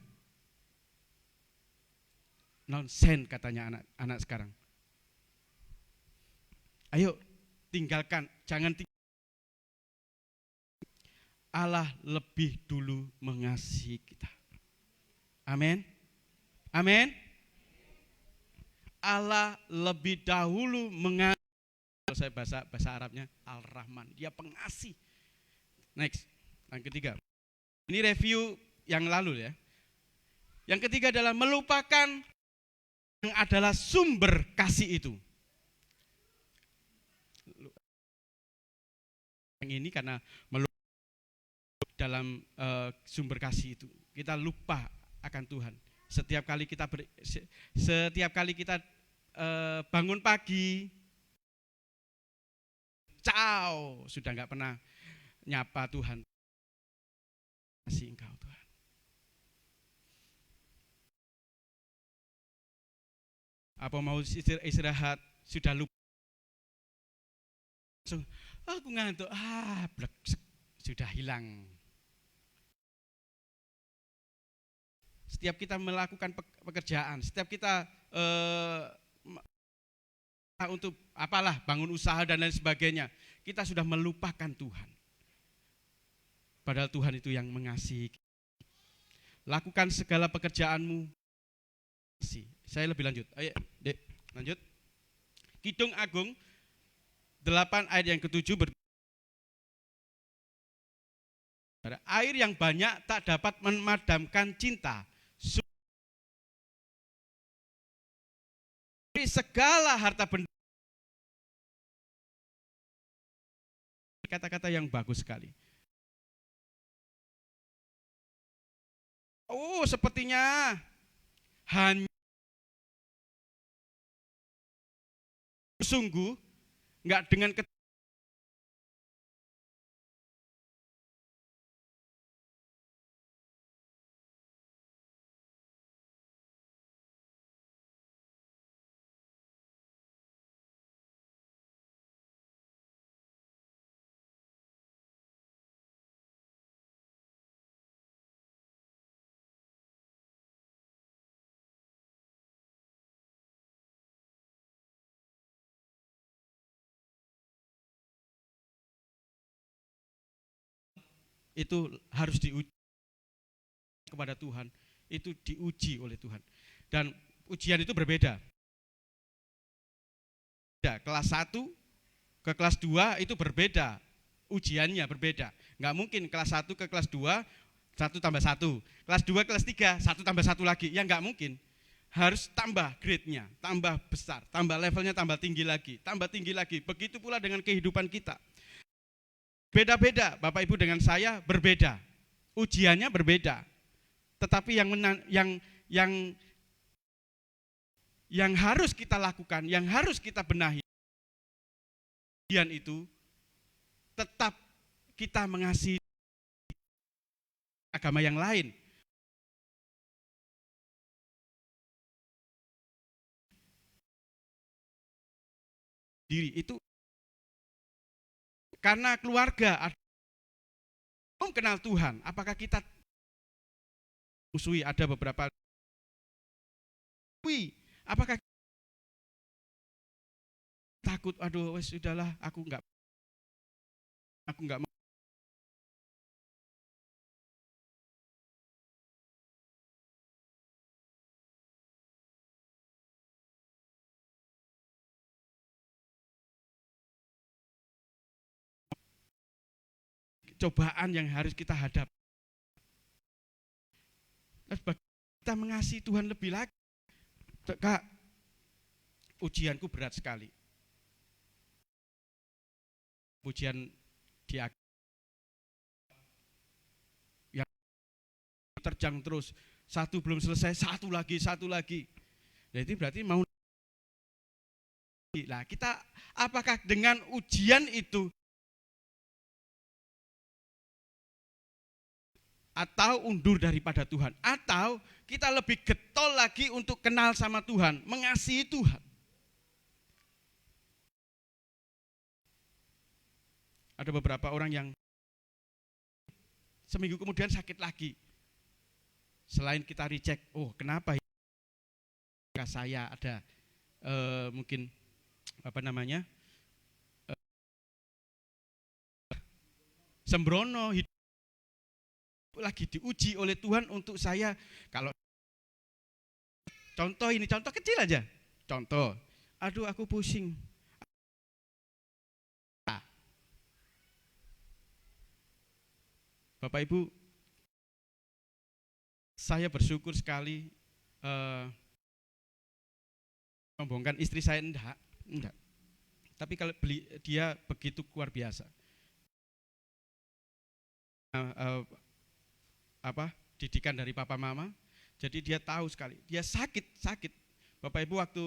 Nonsen katanya anak-anak sekarang. Ayo tinggalkan, jangan Allah lebih dulu mengasihi kita. Amin. Amin. Allah lebih dahulu mengasihi. Kalau saya bahasa Arabnya Al-Rahman, dia pengasih. Next, yang ketiga. Ini review yang lalu ya. Yang ketiga adalah melupakan yang adalah sumber kasih itu. Yang ini karena dalam sumber kasih itu kita lupa akan Tuhan. Setiap kali kita bangun pagi, sudah nggak pernah nyapa Tuhan. Kasih Engkau Tuhan. Apa mau istirahat, sudah lupa. Langsung, aku ngantuk, sudah hilang. Setiap kita melakukan pekerjaan, setiap kita untuk bangun usaha dan lain sebagainya, kita sudah melupakan Tuhan. Padahal Tuhan itu yang mengasihi. Lakukan segala pekerjaanmu. Saya lebih lanjut. Ayo, Dek, lanjut. Kidung Agung 8 ayat yang ke-7 air yang banyak tak dapat memadamkan cinta. Segala harta benda. Kata-kata yang bagus sekali. Oh, sepertinya hanya sungguh enggak dengan itu harus diuji kepada Tuhan, itu diuji oleh Tuhan. Dan ujian itu berbeda. Kelas 1 ke kelas 2 itu berbeda, ujiannya berbeda. Enggak mungkin kelas 1 ke kelas 2, 1 tambah 1. Kelas 2 kelas 3, 1 tambah 1 lagi. Ya enggak mungkin. Harus tambah grade-nya, tambah besar, tambah levelnya tambah tinggi lagi, tambah tinggi lagi. Begitu pula dengan kehidupan kita. beda-beda, Bapak Ibu dengan saya berbeda. Ujiannya berbeda. Tetapi yang harus kita lakukan, yang harus kita benahi, ujian itu tetap kita mengasihi agama yang lain. Diri itu karena keluarga belum kenal Tuhan, apakah kita musuhi? Ada beberapa, apakah takut? Aduh, wes sudahlah, aku enggak mau. Cobaan yang harus kita hadapi. Kita mengasihi Tuhan lebih lagi. Kak, ujianku berat sekali. Ujian di yang terjang terus, satu belum selesai, satu lagi. Jadi berarti mau. Nah, kita apakah dengan ujian itu atau undur daripada Tuhan, atau kita lebih getol lagi untuk kenal sama Tuhan, mengasihi Tuhan. Ada beberapa orang yang seminggu kemudian sakit lagi. Selain kita recheck, oh kenapa ya saya ada mungkin sembrono, hidup lagi diuji oleh Tuhan untuk saya. Kalau contoh kecil aja. Contoh, aduh aku pusing. Bapak Ibu, saya bersyukur sekali membongkar istri saya enggak. Tapi kalau dia begitu luar biasa. Didikan dari papa mama, jadi dia tahu sekali. Dia sakit. Bapak Ibu waktu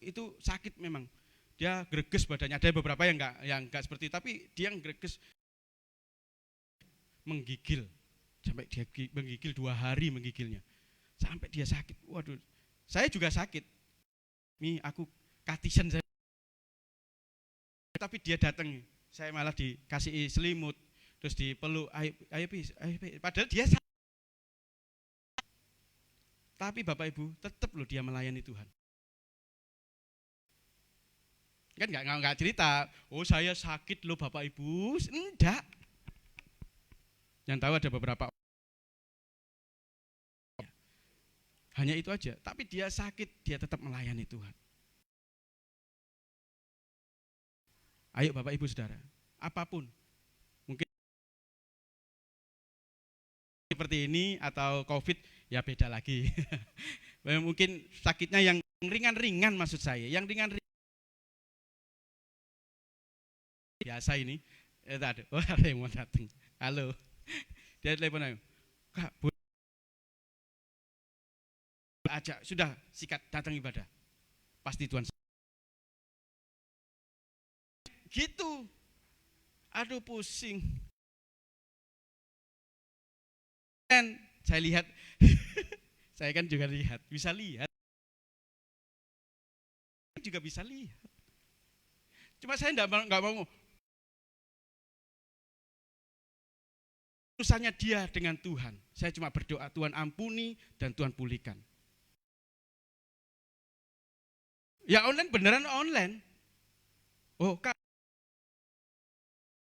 itu sakit memang. Dia greges badannya. Ada beberapa yang enggak seperti itu, tapi dia greges, menggigil sampai dia menggigil 2 hari menggigilnya. Sampai dia sakit. Waduh, saya juga sakit. Nih aku katisen saya. Tapi dia datang, saya malah dikasih selimut, terus dipeluk, ayo padahal dia sakit. Tapi Bapak Ibu tetap loh dia melayani Tuhan. Kan enggak cerita, oh saya sakit loh Bapak Ibu, enggak. Yang tahu ada beberapa. Hanya itu aja, tapi dia sakit, dia tetap melayani Tuhan. Ayo Bapak Ibu Saudara, apapun, mungkin seperti ini atau COVID, ya beda lagi. Mungkin sakitnya yang ringan-ringan maksud saya, yang ringan-ringan. Biasa ini, ada yang mau datang. Halo, dia telepon ayo, Kak, aja sudah sikat datang ibadah, pasti Tuhan. Gitu, aduh pusing. Dan saya lihat, saya kan juga bisa lihat, juga bisa lihat. Cuma saya nggak mau. Urusannya dia dengan Tuhan. Saya cuma berdoa, Tuhan ampuni dan Tuhan pulihkan. Ya online beneran online. Oh Kak,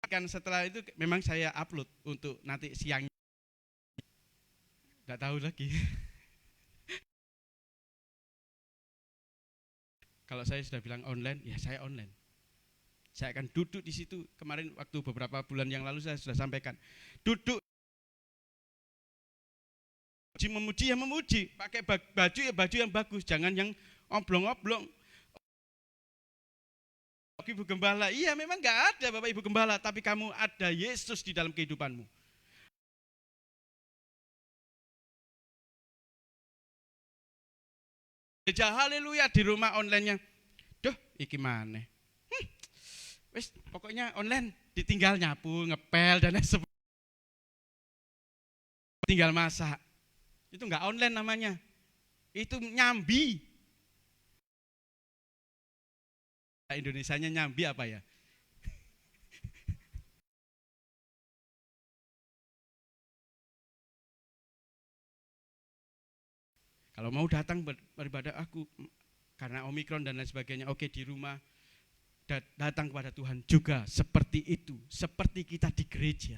kan setelah itu memang saya upload untuk nanti siangnya. Nggak tahu lagi. Kalau saya sudah bilang online, ya saya online. Saya akan duduk di situ. Kemarin waktu beberapa bulan yang lalu saya sudah sampaikan. Duduk. Memuji, pakai baju ya baju yang bagus, jangan yang oblong-oblong. Bapak Ibu Gembala. Iya, memang nggak ada Bapak Ibu Gembala, tapi kamu ada Yesus di dalam kehidupanmu. Gereja haleluya di rumah online-nya. Duh, iki maneh. Wis pokoknya online ditinggal nyapu, ngepel dan lain sebagainya. Tinggal masak. Itu enggak online namanya. Itu nyambi. Indonesianya nyambi apa ya? Kalau mau datang beribadah aku karena Omikron dan lain sebagainya, oke di rumah datang kepada Tuhan juga seperti itu, seperti kita di gereja.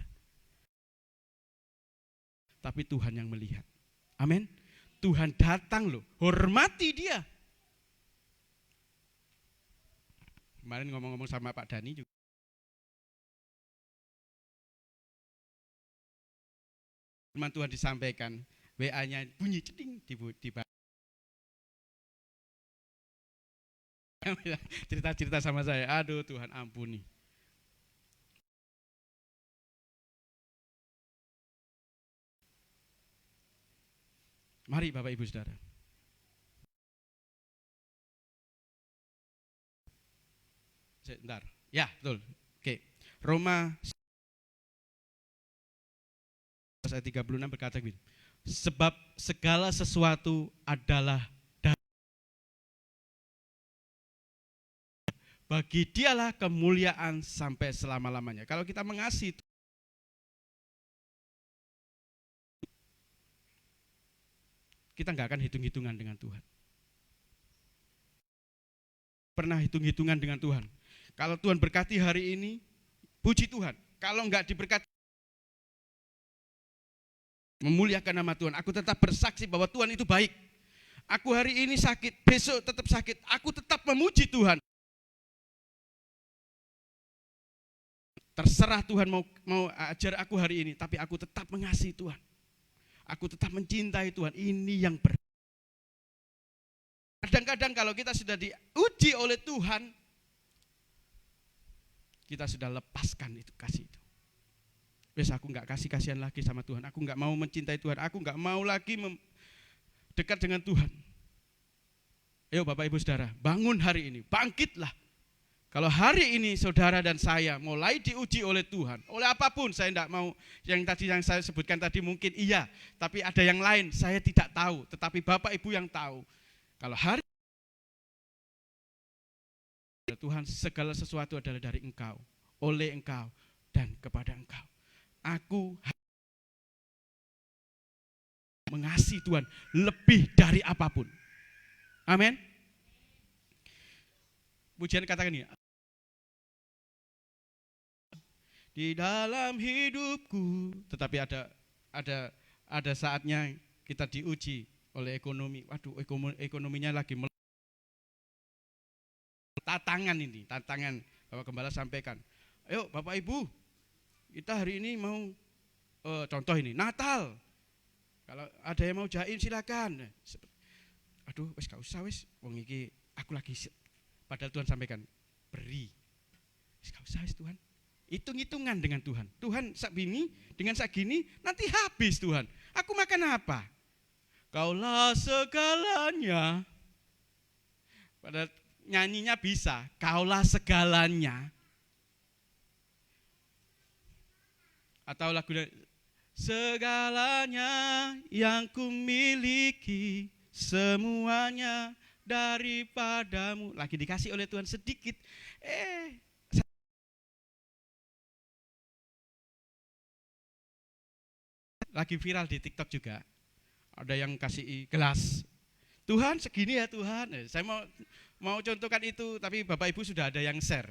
Tapi Tuhan yang melihat. Amin. Tuhan datang loh, hormati dia. Kemarin ngomong-ngomong sama Pak Dani juga. Firman Tuhan disampaikan, WA-nya bunyi ceding di cerita-cerita sama saya. Aduh Tuhan ampuni. Mari Bapak Ibu Saudara. Sebentar. Ya, betul. Oke. Roma ayat 36 berkata begini. Sebab segala sesuatu adalah bagi dialah kemuliaan sampai selama-lamanya. Kalau kita mengasihi kita nggak akan hitung-hitungan dengan Tuhan. Pernah hitung-hitungan dengan Tuhan. Kalau Tuhan berkati hari ini, puji Tuhan. Kalau nggak diberkati, memuliakan nama Tuhan. Aku tetap bersaksi bahwa Tuhan itu baik. Aku hari ini sakit, besok tetap sakit. Aku tetap memuji Tuhan. Terserah Tuhan mau ajar aku hari ini, tapi aku tetap mengasihi Tuhan. Aku tetap mencintai Tuhan. Ini yang kadang-kadang kalau kita sudah diuji oleh Tuhan, kita sudah lepaskan itu kasih itu. Wes aku nggak kasihan lagi sama Tuhan. Aku nggak mau mencintai Tuhan. Aku nggak mau lagi dekat dengan Tuhan. Ayo Bapak Ibu Saudara, bangun hari ini, bangkitlah. Kalau hari ini saudara dan saya mulai diuji oleh Tuhan, oleh apapun, saya tidak mau, yang saya sebutkan tadi mungkin iya, tapi ada yang lain saya tidak tahu, tetapi Bapak Ibu yang tahu. Kalau hari Tuhan segala sesuatu adalah dari Engkau, oleh Engkau, dan kepada Engkau. Aku mengasihi Tuhan lebih dari apapun. Amin. Pujian katakan ini. Di dalam hidupku, tetapi ada saatnya kita diuji oleh ekonomi. Waduh, ekonominya lagi tantangan Bapak Gembala sampaikan. Ayo Bapak Ibu, kita hari ini mau contoh ini Natal. Kalau ada yang mau jain silakan. Aduh, wis gak usah wis, wong iki aku lagi. Padahal Tuhan sampaikan beri. Wis gak usah wis Tuhan. Hitung-hitungan dengan Tuhan. Tuhan segini dengan segini nanti habis Tuhan. Aku makan apa? Kaulah segalanya. Pada nyanyinya bisa. Kaulah segalanya. Atau lagu segalanya yang kumiliki semuanya daripadamu. Lagi dikasih oleh Tuhan sedikit. Lagi viral di TikTok juga. Ada yang kasih gelas. Tuhan segini ya Tuhan. Saya mau contohkan itu, tapi Bapak Ibu sudah ada yang share.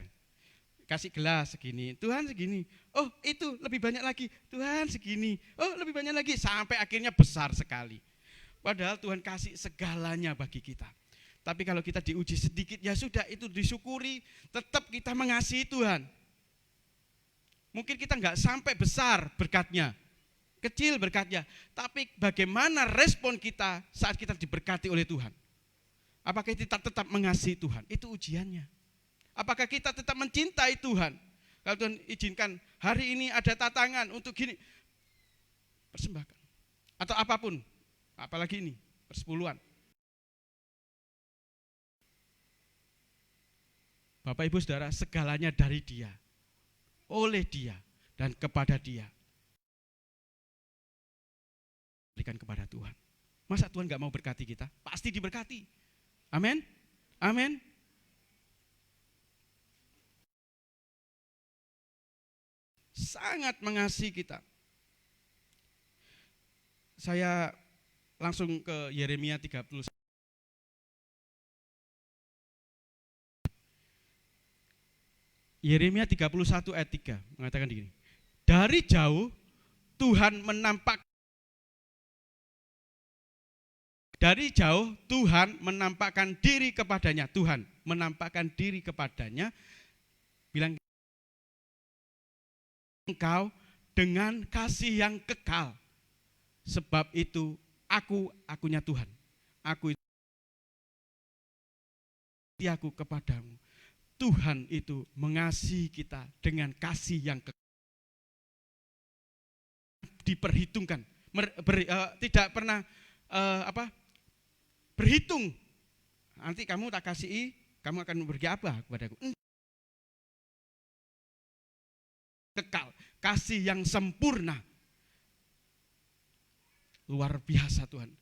Kasih gelas segini, Tuhan segini. Oh itu lebih banyak lagi, Tuhan segini. Oh lebih banyak lagi, sampai akhirnya besar sekali. Padahal Tuhan kasih segalanya bagi kita. Tapi kalau kita diuji sedikit, ya sudah itu disyukuri. Tetap kita mengasihi Tuhan. Mungkin kita nggak sampai besar berkatnya. Kecil berkatnya, tapi bagaimana respon kita saat kita diberkati oleh Tuhan? Apakah kita tetap mengasihi Tuhan? Itu ujiannya. Apakah kita tetap mencintai Tuhan? Kalau Tuhan izinkan hari ini ada tantangan untuk gini, persembahkan. Atau apapun, apalagi ini, persepuluhan. Bapak Ibu Saudara, segalanya dari Dia, oleh Dia, dan kepada Dia. Berikan kepada Tuhan. Masa Tuhan gak mau berkati kita? Pasti diberkati. Amin. Amin. Sangat mengasihi kita. Saya langsung ke Yeremia 31. Yeremia 31 ayat 3 mengatakan begini. Dari jauh Tuhan menampakkan diri kepadanya. Tuhan menampakkan diri kepadanya. Bilang, engkau dengan kasih yang kekal. Sebab itu akunya Tuhan. Aku kepadamu. Tuhan itu mengasihi kita dengan kasih yang kekal. Diperhitungkan, tidak pernah berhitung. Nanti kamu tak kasihi, kamu akan memberi apa kepadaku? Kekal, kasih yang sempurna. Luar biasa Tuhan.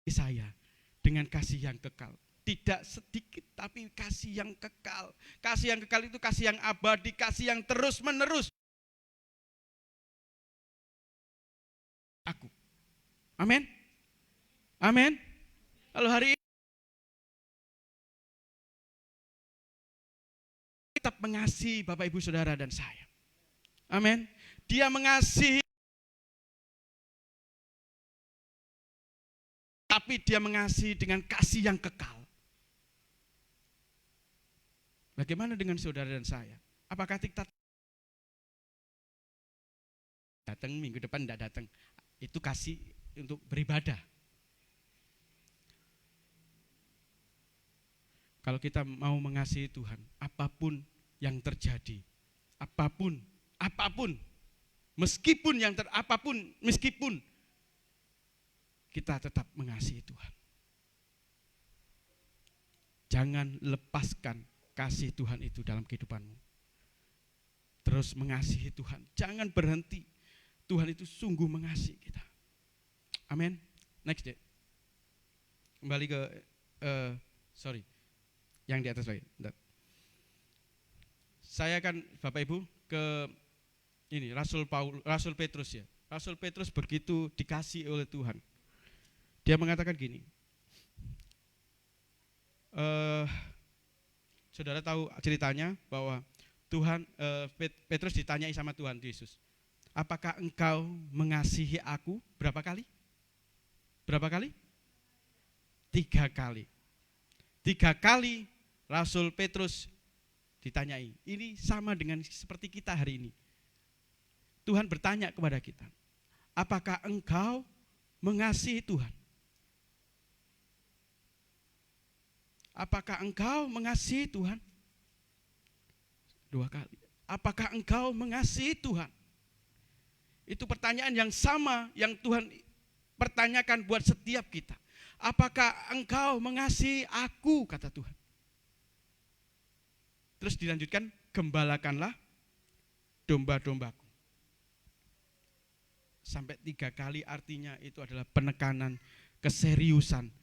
Saya dengan kasih yang kekal. Tidak sedikit, tapi kasih yang kekal. Kasih yang kekal itu kasih yang abadi, kasih yang terus menerus. Aku. Amin. Amin. Lalu hari ini tetap mengasihi Bapak Ibu Saudara dan saya. Amin. Dia mengasihi, tapi dia mengasihi dengan kasih yang kekal. Bagaimana dengan saudara dan saya? Apakah kita datang minggu depan tidak datang? Itu kasih untuk beribadah. Kalau kita mau mengasihi Tuhan, apapun yang terjadi, apapun, meskipun kita tetap mengasihi Tuhan. Jangan lepaskan kasih Tuhan itu dalam kehidupanmu. Terus mengasihi Tuhan. Jangan berhenti. Tuhan itu sungguh mengasihi kita. Amin. Next deh. Kembali ke yang di atas lagi. Saya kan Bapak Ibu ke ini Rasul Petrus ya. Rasul Petrus begitu dikasih oleh Tuhan. Dia mengatakan gini. Saudara tahu ceritanya bahwa Petrus ditanyai sama Tuhan Yesus, apakah engkau mengasihi aku berapa kali? Berapa kali? 3 kali. 3 kali Rasul Petrus ditanyai. Ini sama dengan seperti kita hari ini. Tuhan bertanya kepada kita, apakah engkau mengasihi Tuhan? Apakah engkau mengasihi Tuhan? 2 kali. Apakah engkau mengasihi Tuhan? Itu pertanyaan yang sama yang Tuhan pertanyakan buat setiap kita. Apakah engkau mengasihi aku, kata Tuhan. Terus dilanjutkan, gembalakanlah domba-dombaku. Sampai 3 kali artinya itu adalah penekanan, keseriusan.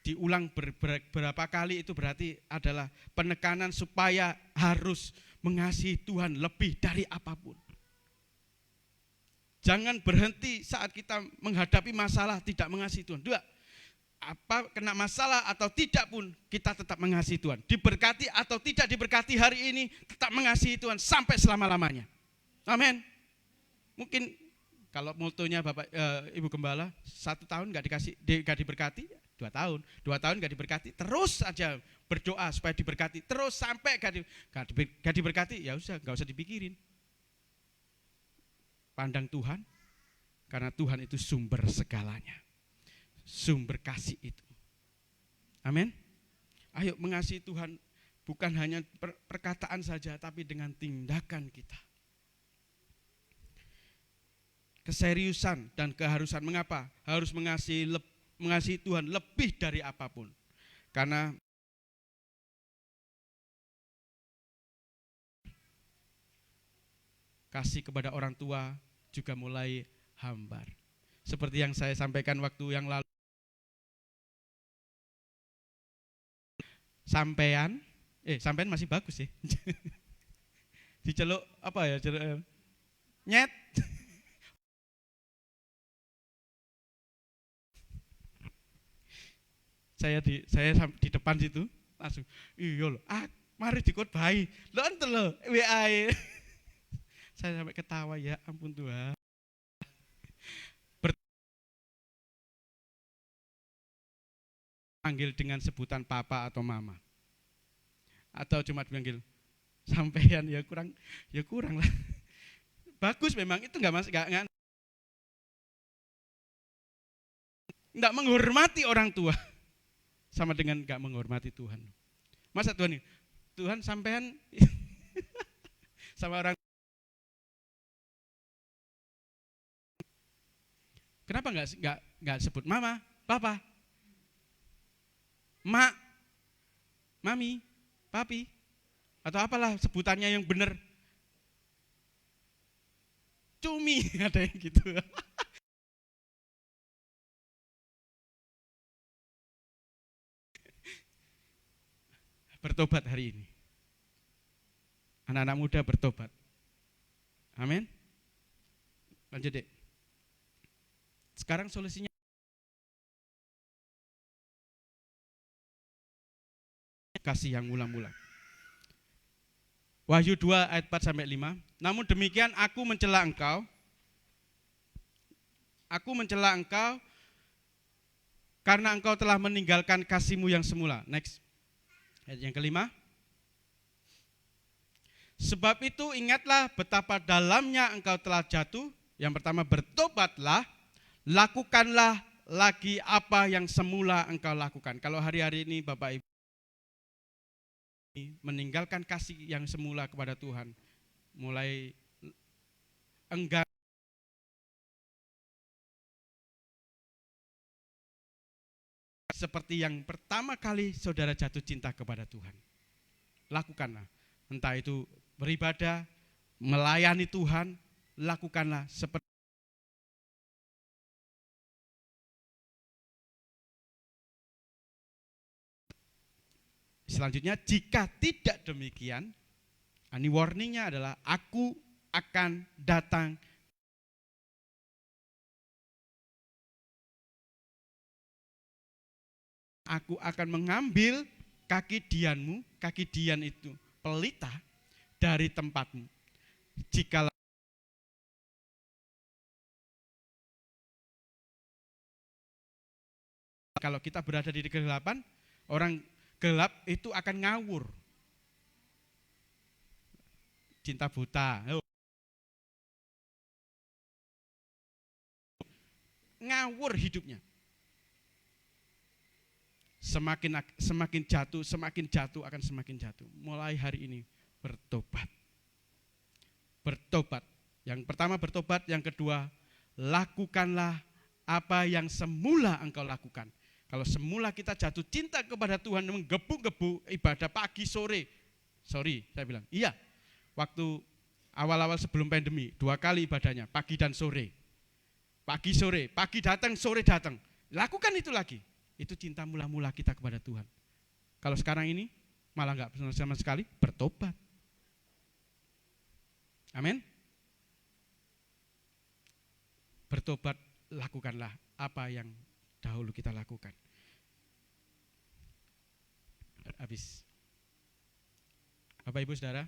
Diulang beberapa kali itu berarti adalah penekanan supaya harus mengasihi Tuhan lebih dari apapun. Jangan berhenti saat kita menghadapi masalah tidak mengasihi Tuhan. 2, kena masalah atau tidak pun kita tetap mengasihi Tuhan. Diberkati atau tidak diberkati hari ini tetap mengasihi Tuhan sampai selama-lamanya. Amin. Mungkin kalau motonya Bapak Ibu Gembala 1 tahun nggak diberkati, 2 tahun, 2 tahun nggak diberkati, terus saja berdoa supaya diberkati, terus sampai nggak diberkati, ya usah, nggak usah dipikirin. Pandang Tuhan, karena Tuhan itu sumber segalanya, sumber kasih itu. Amin. Ayo mengasihi Tuhan bukan hanya perkataan saja, tapi dengan tindakan kita. Keseriusan dan keharusan. Mengapa? Harus mengasihi Tuhan lebih dari apapun. Karena kasih kepada orang tua juga mulai hambar. Seperti yang saya sampaikan waktu yang lalu. Sampean masih bagus sih. Diceluk apa ya? Nyet. Saya di depan situ langsung, iya loh, mari dikotbahi. Lho ente lho, WA. Saya sampai ketawa, ya ampun Tuhan. Panggil dengan sebutan papa atau mama. Atau cuma dipanggil sampean, ya kurang lah. Bagus memang, itu enggak menghormati orang tua. Sama dengan enggak menghormati Tuhan. Masa Tuhan sampean sama orang. Kenapa enggak sebut mama, papa, mak, mami, papi, atau apalah sebutannya yang benar? Cumi, ada yang gitu. Bertobat hari ini. Anak-anak muda bertobat. Amin. Lanjut dek. Sekarang solusinya kasih yang mula-mula. Wahyu 2 ayat 4 sampai 5. Namun demikian aku mencela engkau. Aku mencela engkau karena engkau telah meninggalkan kasihmu yang semula. Next. Ayat yang kelima. Sebab itu ingatlah betapa dalamnya engkau telah jatuh. Yang pertama, bertobatlah, lakukanlah lagi apa yang semula engkau lakukan. Kalau hari-hari ini Bapak Ibu meninggalkan kasih yang semula kepada Tuhan, mulai enggan. Seperti yang pertama kali saudara jatuh cinta kepada Tuhan. Lakukanlah. Entah itu beribadah, melayani Tuhan, lakukanlah seperti selanjutnya. Jika tidak demikian, ini warningnya adalah aku akan datang. Aku akan mengambil kaki dianmu, kaki dian itu pelita dari tempatmu. Jika kalau kita berada di kegelapan, orang gelap itu akan ngawur. Cinta buta. Ngawur hidupnya. Semakin jatuh akan semakin jatuh. Mulai hari ini bertobat. Bertobat. Yang pertama bertobat, yang kedua lakukanlah apa yang semula engkau lakukan. Kalau semula kita jatuh cinta kepada Tuhan, menggebu-gebu ibadah pagi sore. Sorry, saya bilang, iya. Waktu awal-awal sebelum pandemi, 2 kali ibadahnya, pagi dan sore. Pagi sore, pagi datang, sore datang. Lakukan itu lagi. Itu cinta mula-mula kita kepada Tuhan. Kalau sekarang ini malah enggak sama sekali, bertobat. Amin. Bertobat, lakukanlah apa yang dahulu kita lakukan. Habis. Bapak Ibu Saudara,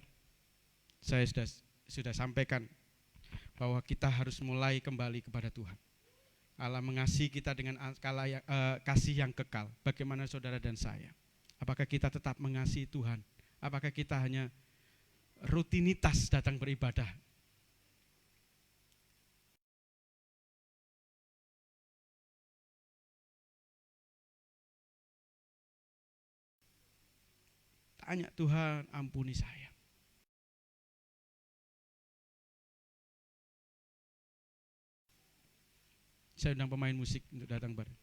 saya sudah sampaikan bahwa kita harus mulai kembali kepada Tuhan. Allah mengasihi kita dengan kasih yang kekal. Bagaimana saudara dan saya? Apakah kita tetap mengasihi Tuhan? Apakah kita hanya rutinitas datang beribadah? Tanya, Tuhan ampuni saya. Saya undang pemain musik untuk datang bareng.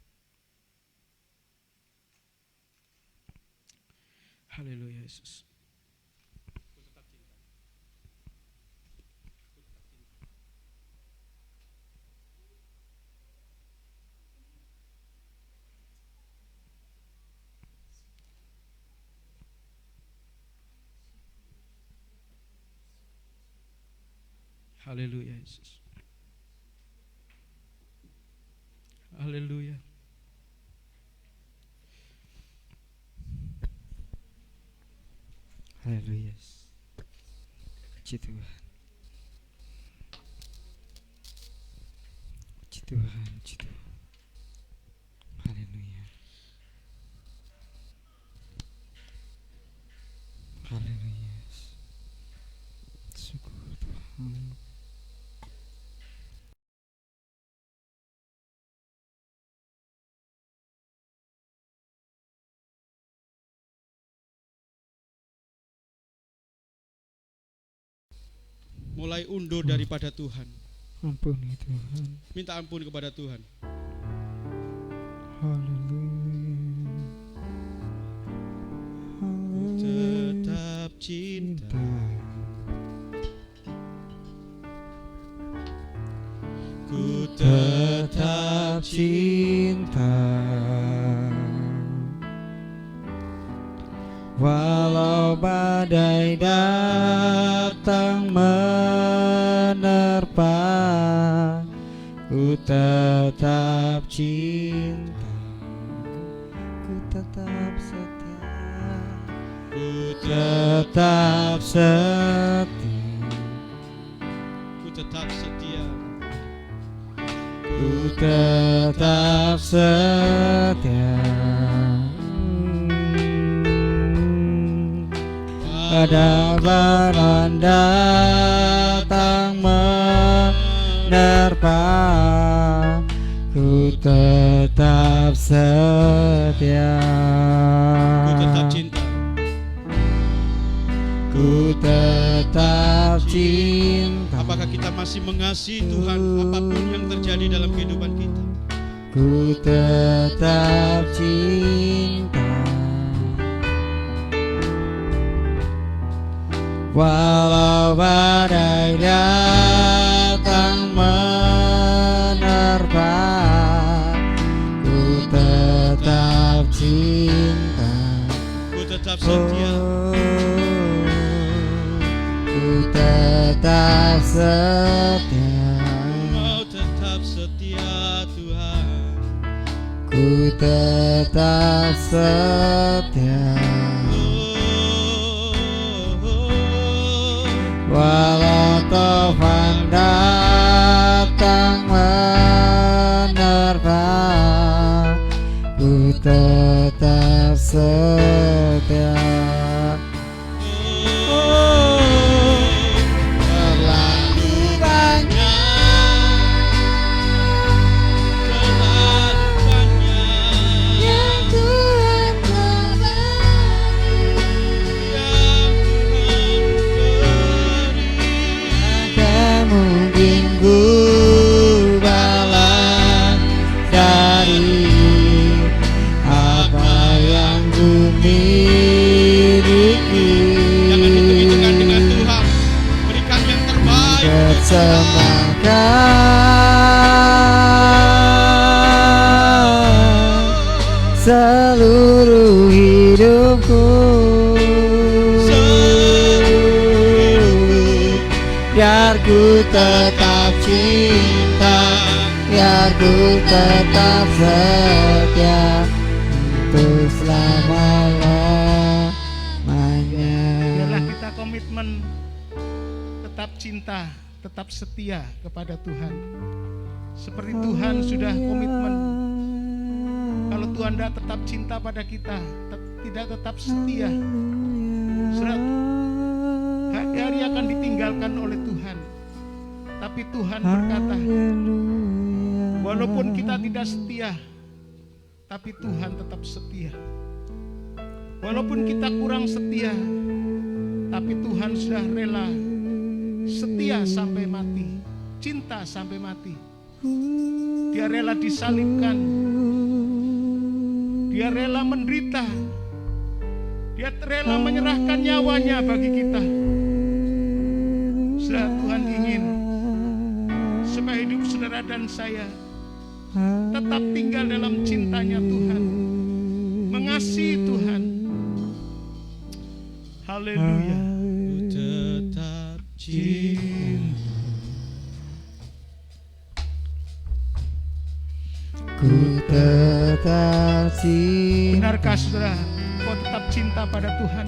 Haleluya Yesus. Haleluya Yesus. Haleluya. Haleluya. Puji Tuhan. Puji Tuhan, puji Tuhan. Haleluya. Haleluya. Syukur Tuhan. Mulai undur daripada Tuhan. Ampuni Tuhan. Minta ampun kepada Tuhan. Haleluya. Tetap cinta. Ku Tetap cinta. Walau badai datang menerpa, ku tetap cinta, ku tetap setia, ku tetap setia, ku tetap setia. ku tetap setia. Pada baran datang menerpa, ku tetap setia, Ku tetap cinta. ku tetap cinta. Apakah kita masih mengasihi Tuhan apapun yang terjadi dalam kehidupan kita? Ku tetap cinta, walau badai datang menerpa, ku tetap cinta, Ku tetap setia. ku tetap setia, Mau tetap setia Tuhan. ku tetap setia. Walau taufan datang menerpa, ku tetap setia. Terlalu banyak yang Tuhan telah beri. Tak mungkin ku balas dari apa yang ku miliki. Jangan hitung-hitungan dengan Tuhan. Berikan yang terbaik. Persembahkan seluruh hidupku, biar ku tetap cinta, biar ku tetap setia untuk selama-lamanya. Biarlah kita komitmen tetap cinta, tetap setia kepada Tuhan. Seperti Tuhan sudah komitmen. Kalau Tuhan tidak tetap cinta pada kita, tidak tetap setia, hari akan ditinggalkan oleh Tuhan. Tapi Tuhan berkata, walaupun kita tidak setia, tapi Tuhan tetap setia. Walaupun kita kurang setia, tapi Tuhan sudah rela setia sampai mati, cinta sampai mati. Dia rela disalibkan, dia rela menderita, dia rela menyerahkan nyawanya bagi kita. Saudara, Tuhan ingin supaya hidup saudara dan saya tetap tinggal dalam cintanya Tuhan, mengasihi Tuhan. Haleluya. Ku tetap cinta. Ku tetap cinta. Benarkah saudara kau tetap cinta pada Tuhan?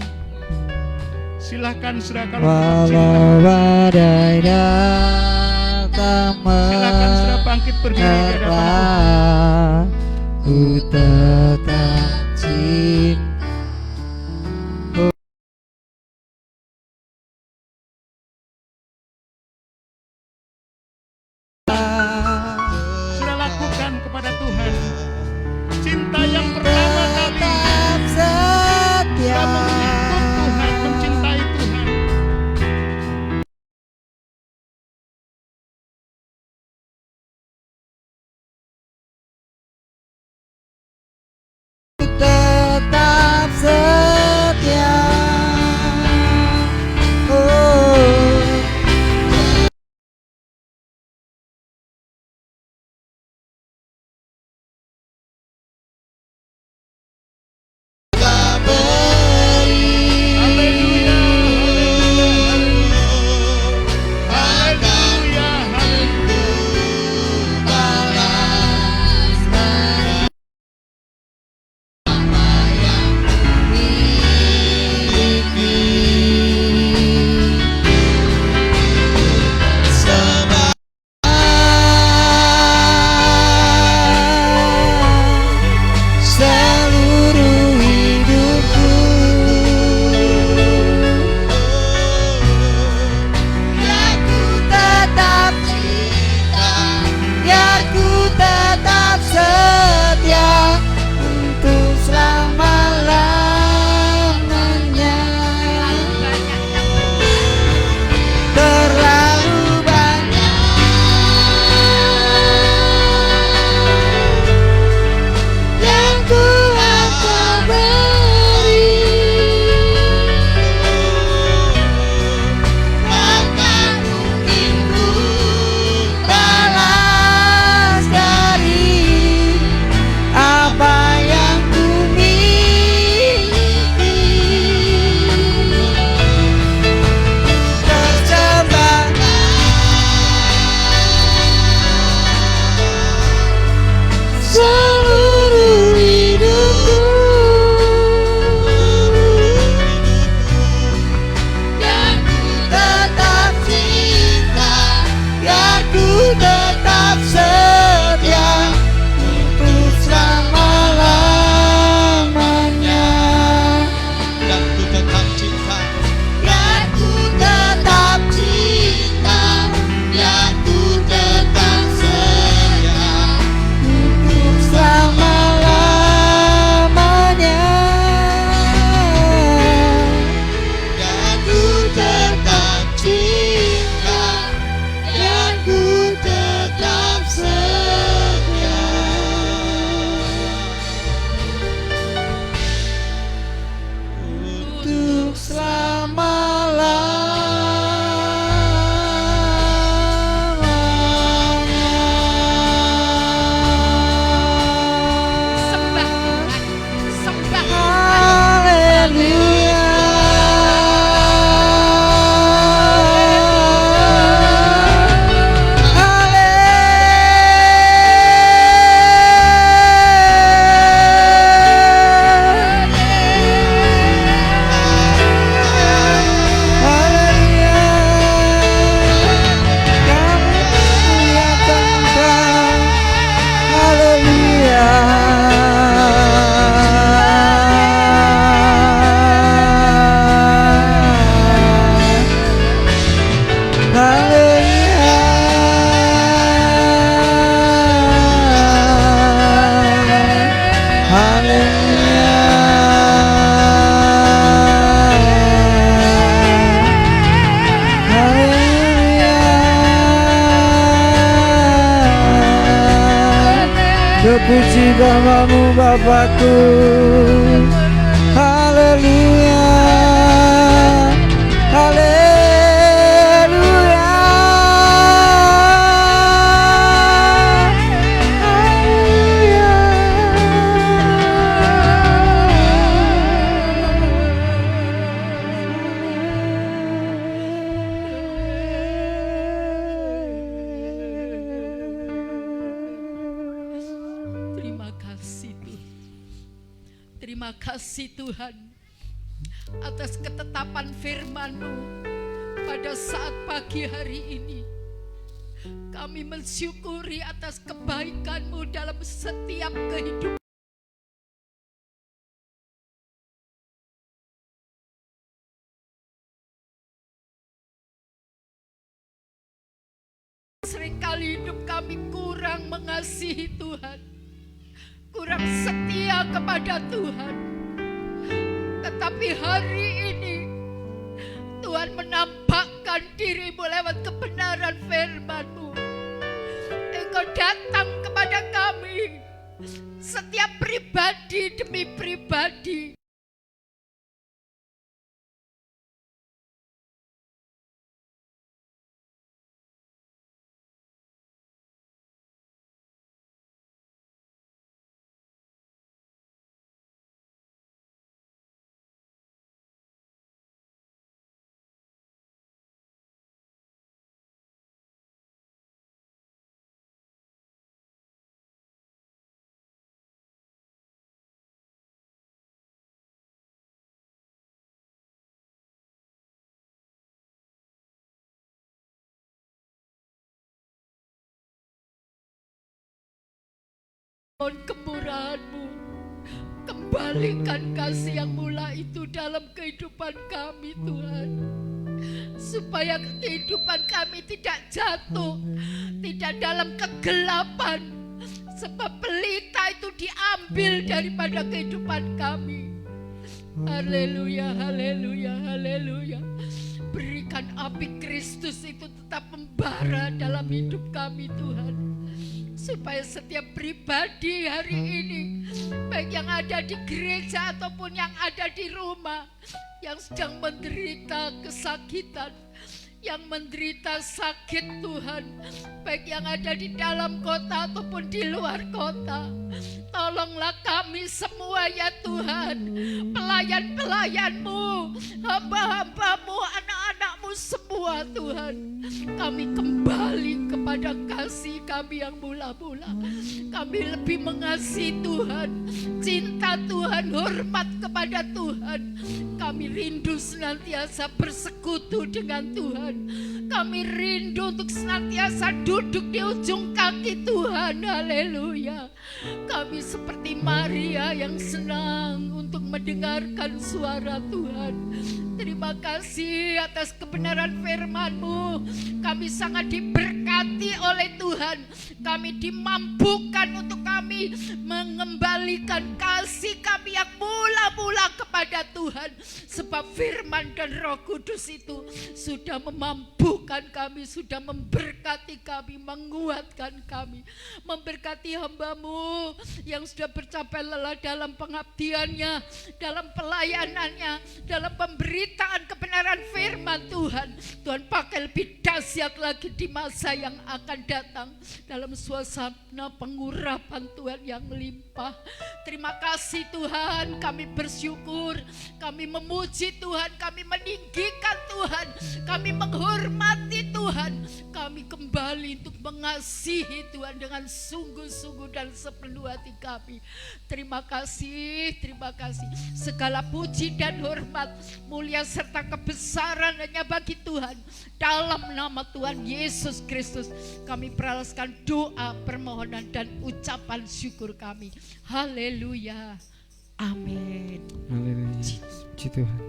Silakan saudara kalau tetap Walau cinta. badai datang Silakan saudara bangkit berdiri di hadapan Tuhan. ku tetap cinta. Saudara lakukan kepada Tuhan cinta yang pertama kali. Tetap setia. Saudara mengikut Tuhan, mencintai Tuhan. Terpuji namamu Bapakku. Haleluya, haleluya, Terima kasih Tuhan. Terima kasih Tuhan atas ketetapan firman-Mu pada saat pagi hari ini. Kami mensyukuri atas kebaikan-Mu dalam setiap kehidupan. Seringkali hidup kami kurang mengasihi Tuhan, kurang setia kepada Tuhan. Tetapi hari ini Tuhan menampakkan diri-Mu lewat kebenaran firman-Mu. Engkau datang kepada kami, setiap pribadi demi pribadi. Mohon kemurahan-Mu, kembalikan kasih yang mula itu dalam kehidupan kami Tuhan. Supaya kehidupan kami tidak jatuh, tidak dalam kegelapan. Sebab pelita itu diambil daripada kehidupan kami. Haleluya, haleluya, haleluya. Berikan api Kristus itu tetap membara dalam hidup kami Tuhan. Supaya setiap pribadi hari ini, baik yang ada di gereja ataupun yang ada di rumah, yang sedang menderita kesakitan, yang menderita sakit Tuhan, baik yang ada di dalam kota ataupun di luar kota, tolonglah kami semua ya Tuhan, pelayan-pelayan-Mu, hamba-hamba-Mu, anak-anak-Mu semua Tuhan. Kami kembali kepada kasih kami yang mula-mula. Kami lebih mengasihi Tuhan, cinta Tuhan, hormat kepada Tuhan. Kami rindu senantiasa bersekutu dengan Tuhan. Kami rindu untuk senantiasa duduk di ujung kaki Tuhan. Haleluya. Kami seperti Maria yang senang untuk mendengarkan suara Tuhan. Terima kasih atas kebenaran firman-Mu. Kami sangat diberkati oleh Tuhan. Kami dimampukan untuk kami mengembalikan kasih kami yang mula-mula kepada Tuhan. Sebab firman dan Roh Kudus itu sudah memampukan kami, sudah memberkati kami, menguatkan kami. Memberkati hamba-Mu yang sudah bercapai lelah dalam pengabdiannya, dalam pelayanannya, dalam pemberitaan kebenaran firman Tuhan. Tuhan pakai lebih dahsyat lagi di masa yang akan datang dalam suasana pengurapan Tuhan yang melimpah. Terima kasih Tuhan, kami bersyukur, kami memuji Tuhan, kami meninggikan Tuhan, kami menghormati Tuhan, kami kembali untuk mengasihi Tuhan dengan sungguh-sungguh dan sepenuh hati kami. Terima kasih, terima kasih. Segala puji dan hormat, mulia serta kebesaran hanya bagi Tuhan. Dalam nama Tuhan Yesus Kristus kami peralaskan doa, permohonan dan ucapan syukur kami. Haleluya. Amin. Haleluya. Puji Tuhan.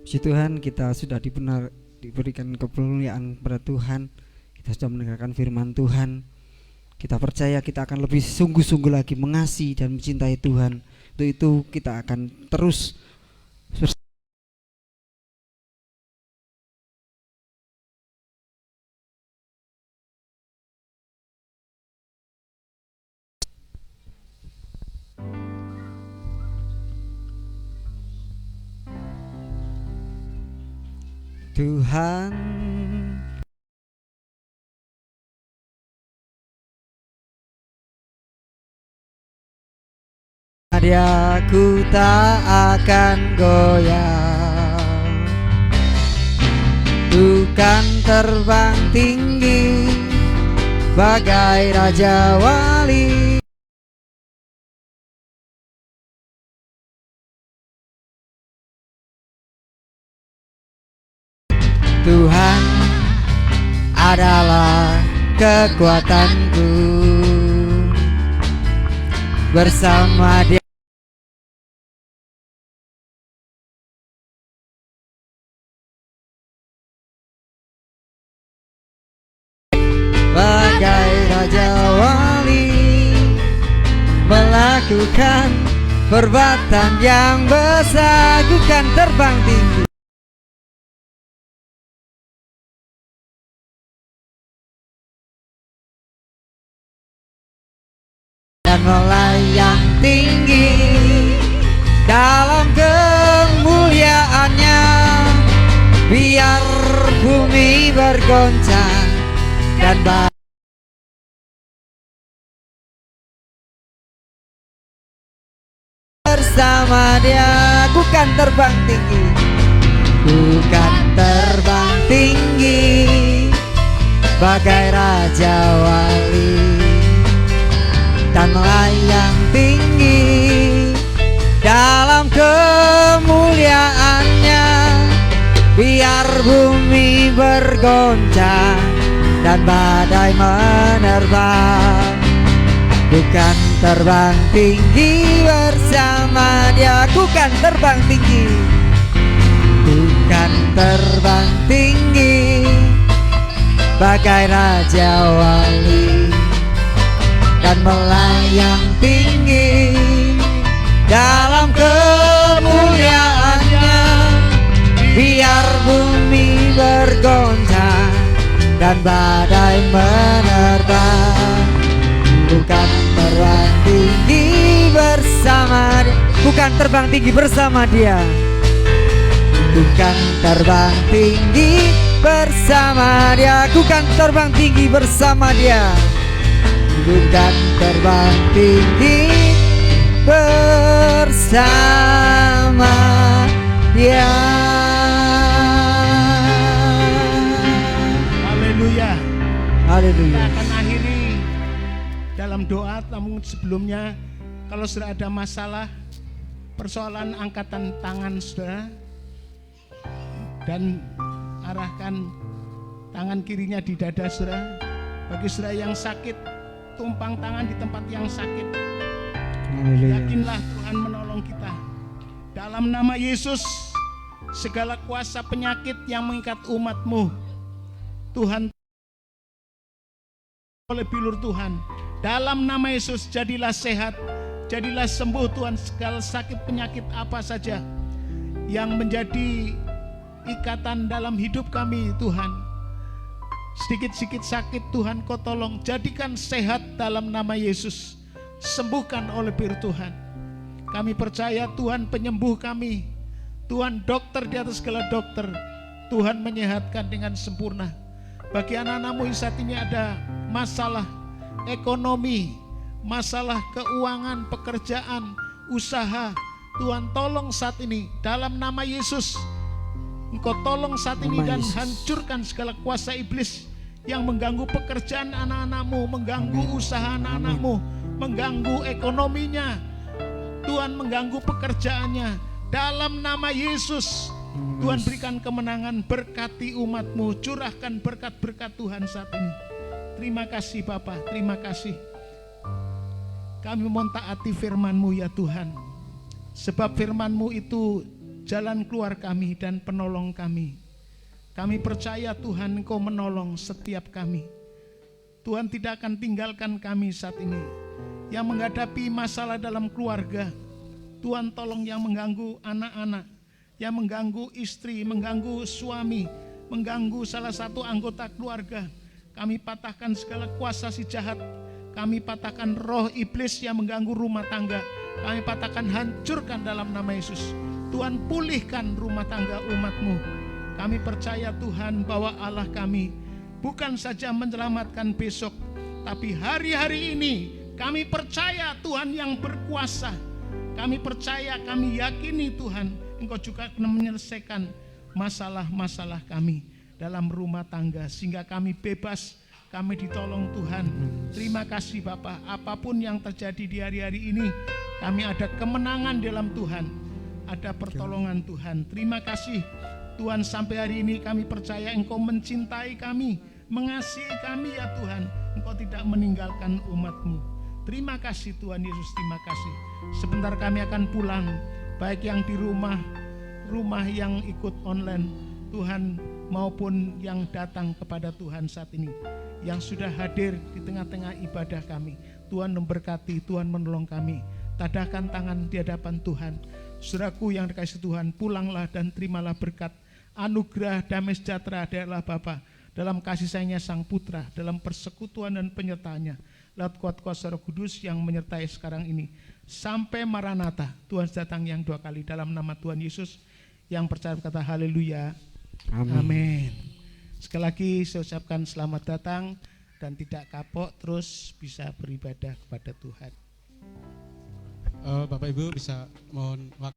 Puji Tuhan, kita sudah diberikan kemuliaan kepada Tuhan. Kita sudah mendengarkan firman Tuhan. Kita percaya kita akan lebih sungguh-sungguh lagi mengasihi dan mencintai Tuhan. Untuk itu kita akan terus Tuhan. Hadiahku tak akan goyah, bukan terbang tinggi bagai Raja Wali. Tuhan adalah kekuatanku, bersama Dia bagai Raja Wali, melakukan perbuatan yang besar, bukan terbang tinggi. Dan melayang tinggi dalam kemuliaannya, biar bumi bergoncang dan bersama Dia. Bukan terbang tinggi, bukan terbang tinggi bagai Raja Wali, dan melayang tinggi dalam kemuliaannya, biar bumi bergoncang dan badai menerbang. Bukan terbang tinggi bersama Dia, bukan terbang tinggi, bukan terbang tinggi bagai Raja Wali, dan melayang tinggi dalam kemuliaannya, biar bumi bergoncang dan badai menerbang. Bukan terbang tinggi bersama Dia, bukan terbang tinggi bersama Dia, bukan terbang tinggi bersama Dia, bukan terbang tinggi bersama Dia, bukan terbang tinggi bersama Dia. Haleluya. Haleluya. Kita akan akhiri dalam doa, namun sebelumnya kalau sudah ada masalah, persoalan, angkatan tangan saudara dan arahkan tangan kirinya di dada saudara. Bagi saudara yang sakit, tumpang tangan di tempat yang sakit. Haleluya. Yakinlah Tuhan menolong kita. Dalam nama Yesus, segala kuasa penyakit yang mengikat umat-Mu, Tuhan, oleh bilur Tuhan, dalam nama Yesus jadilah sehat, jadilah sembuh Tuhan. Segala sakit penyakit apa saja yang menjadi ikatan dalam hidup kami Tuhan, sedikit-sedikit sakit Tuhan Kau tolong jadikan sehat dalam nama Yesus. Sembuhkan oleh bir Tuhan. Kami percaya Tuhan penyembuh kami, Tuhan dokter di atas segala dokter, Tuhan menyehatkan dengan sempurna. Bagi anak-anak-Mu saat ini ada masalah ekonomi, masalah keuangan, pekerjaan, usaha, Tuhan tolong saat ini dalam nama Yesus. Engkau tolong saat ini dan hancurkan segala kuasa iblis yang mengganggu pekerjaan anak-anak-Mu, mengganggu usaha anak-anak-Mu, mengganggu ekonominya, Tuhan mengganggu pekerjaannya. Dalam nama Yesus, Tuhan berikan kemenangan, berkati umat-Mu, curahkan berkat-berkat Tuhan saat ini. Terima kasih Bapa, terima kasih. Kami mohon taati firman-Mu ya Tuhan, sebab firman-Mu itu jalan keluar kami dan penolong kami. Kami percaya Tuhan Engkau menolong setiap kami. Tuhan tidak akan tinggalkan kami saat ini. Yang menghadapi masalah dalam keluarga, Tuhan tolong yang mengganggu anak-anak, yang mengganggu istri, mengganggu suami, mengganggu salah satu anggota keluarga. Kami patahkan segala kuasa si jahat. Kami patahkan roh iblis yang mengganggu rumah tangga. Kami patahkan, hancurkan dalam nama Yesus. Tuhan pulihkan rumah tangga umat-Mu. Kami percaya Tuhan bahwa Allah kami bukan saja menyelamatkan besok, tapi hari-hari ini kami percaya Tuhan yang berkuasa. Kami percaya, kami yakini Tuhan, Engkau juga akan menyelesaikan masalah-masalah kami dalam rumah tangga, sehingga kami bebas, kami ditolong Tuhan. Terima kasih Bapak, apapun yang terjadi di hari-hari ini, kami ada kemenangan dalam Tuhan, ada pertolongan Tuhan. Terima kasih Tuhan, sampai hari ini kami percaya Engkau mencintai kami, mengasihi kami ya Tuhan. Engkau tidak meninggalkan umat-Mu. Terima kasih Tuhan Yesus, terima kasih. Sebentar kami akan pulang, baik yang di rumah yang ikut online Tuhan, maupun yang datang kepada Tuhan saat ini, yang sudah hadir di tengah-tengah ibadah kami. Tuhan memberkati, Tuhan menolong kami. Tadahkan tangan di hadapan Tuhan. Saudaraku yang dikasihi Tuhan, pulanglah dan terimalah berkat, anugerah, damai sejahtera dari Allah Bapa, dalam kasih sayangnya Sang Putra, dalam persekutuan dan penyertaannya, lewat kuasa Roh Kudus yang menyertai sekarang ini. Sampai Maranatha, Tuhan datang yang 2 kali. Dalam nama Tuhan Yesus, yang percaya berkata haleluya. Amin. Sekali lagi saya ucapkan selamat datang, dan tidak kapok, terus bisa beribadah kepada Tuhan. Bapak Ibu bisa mohon waktu.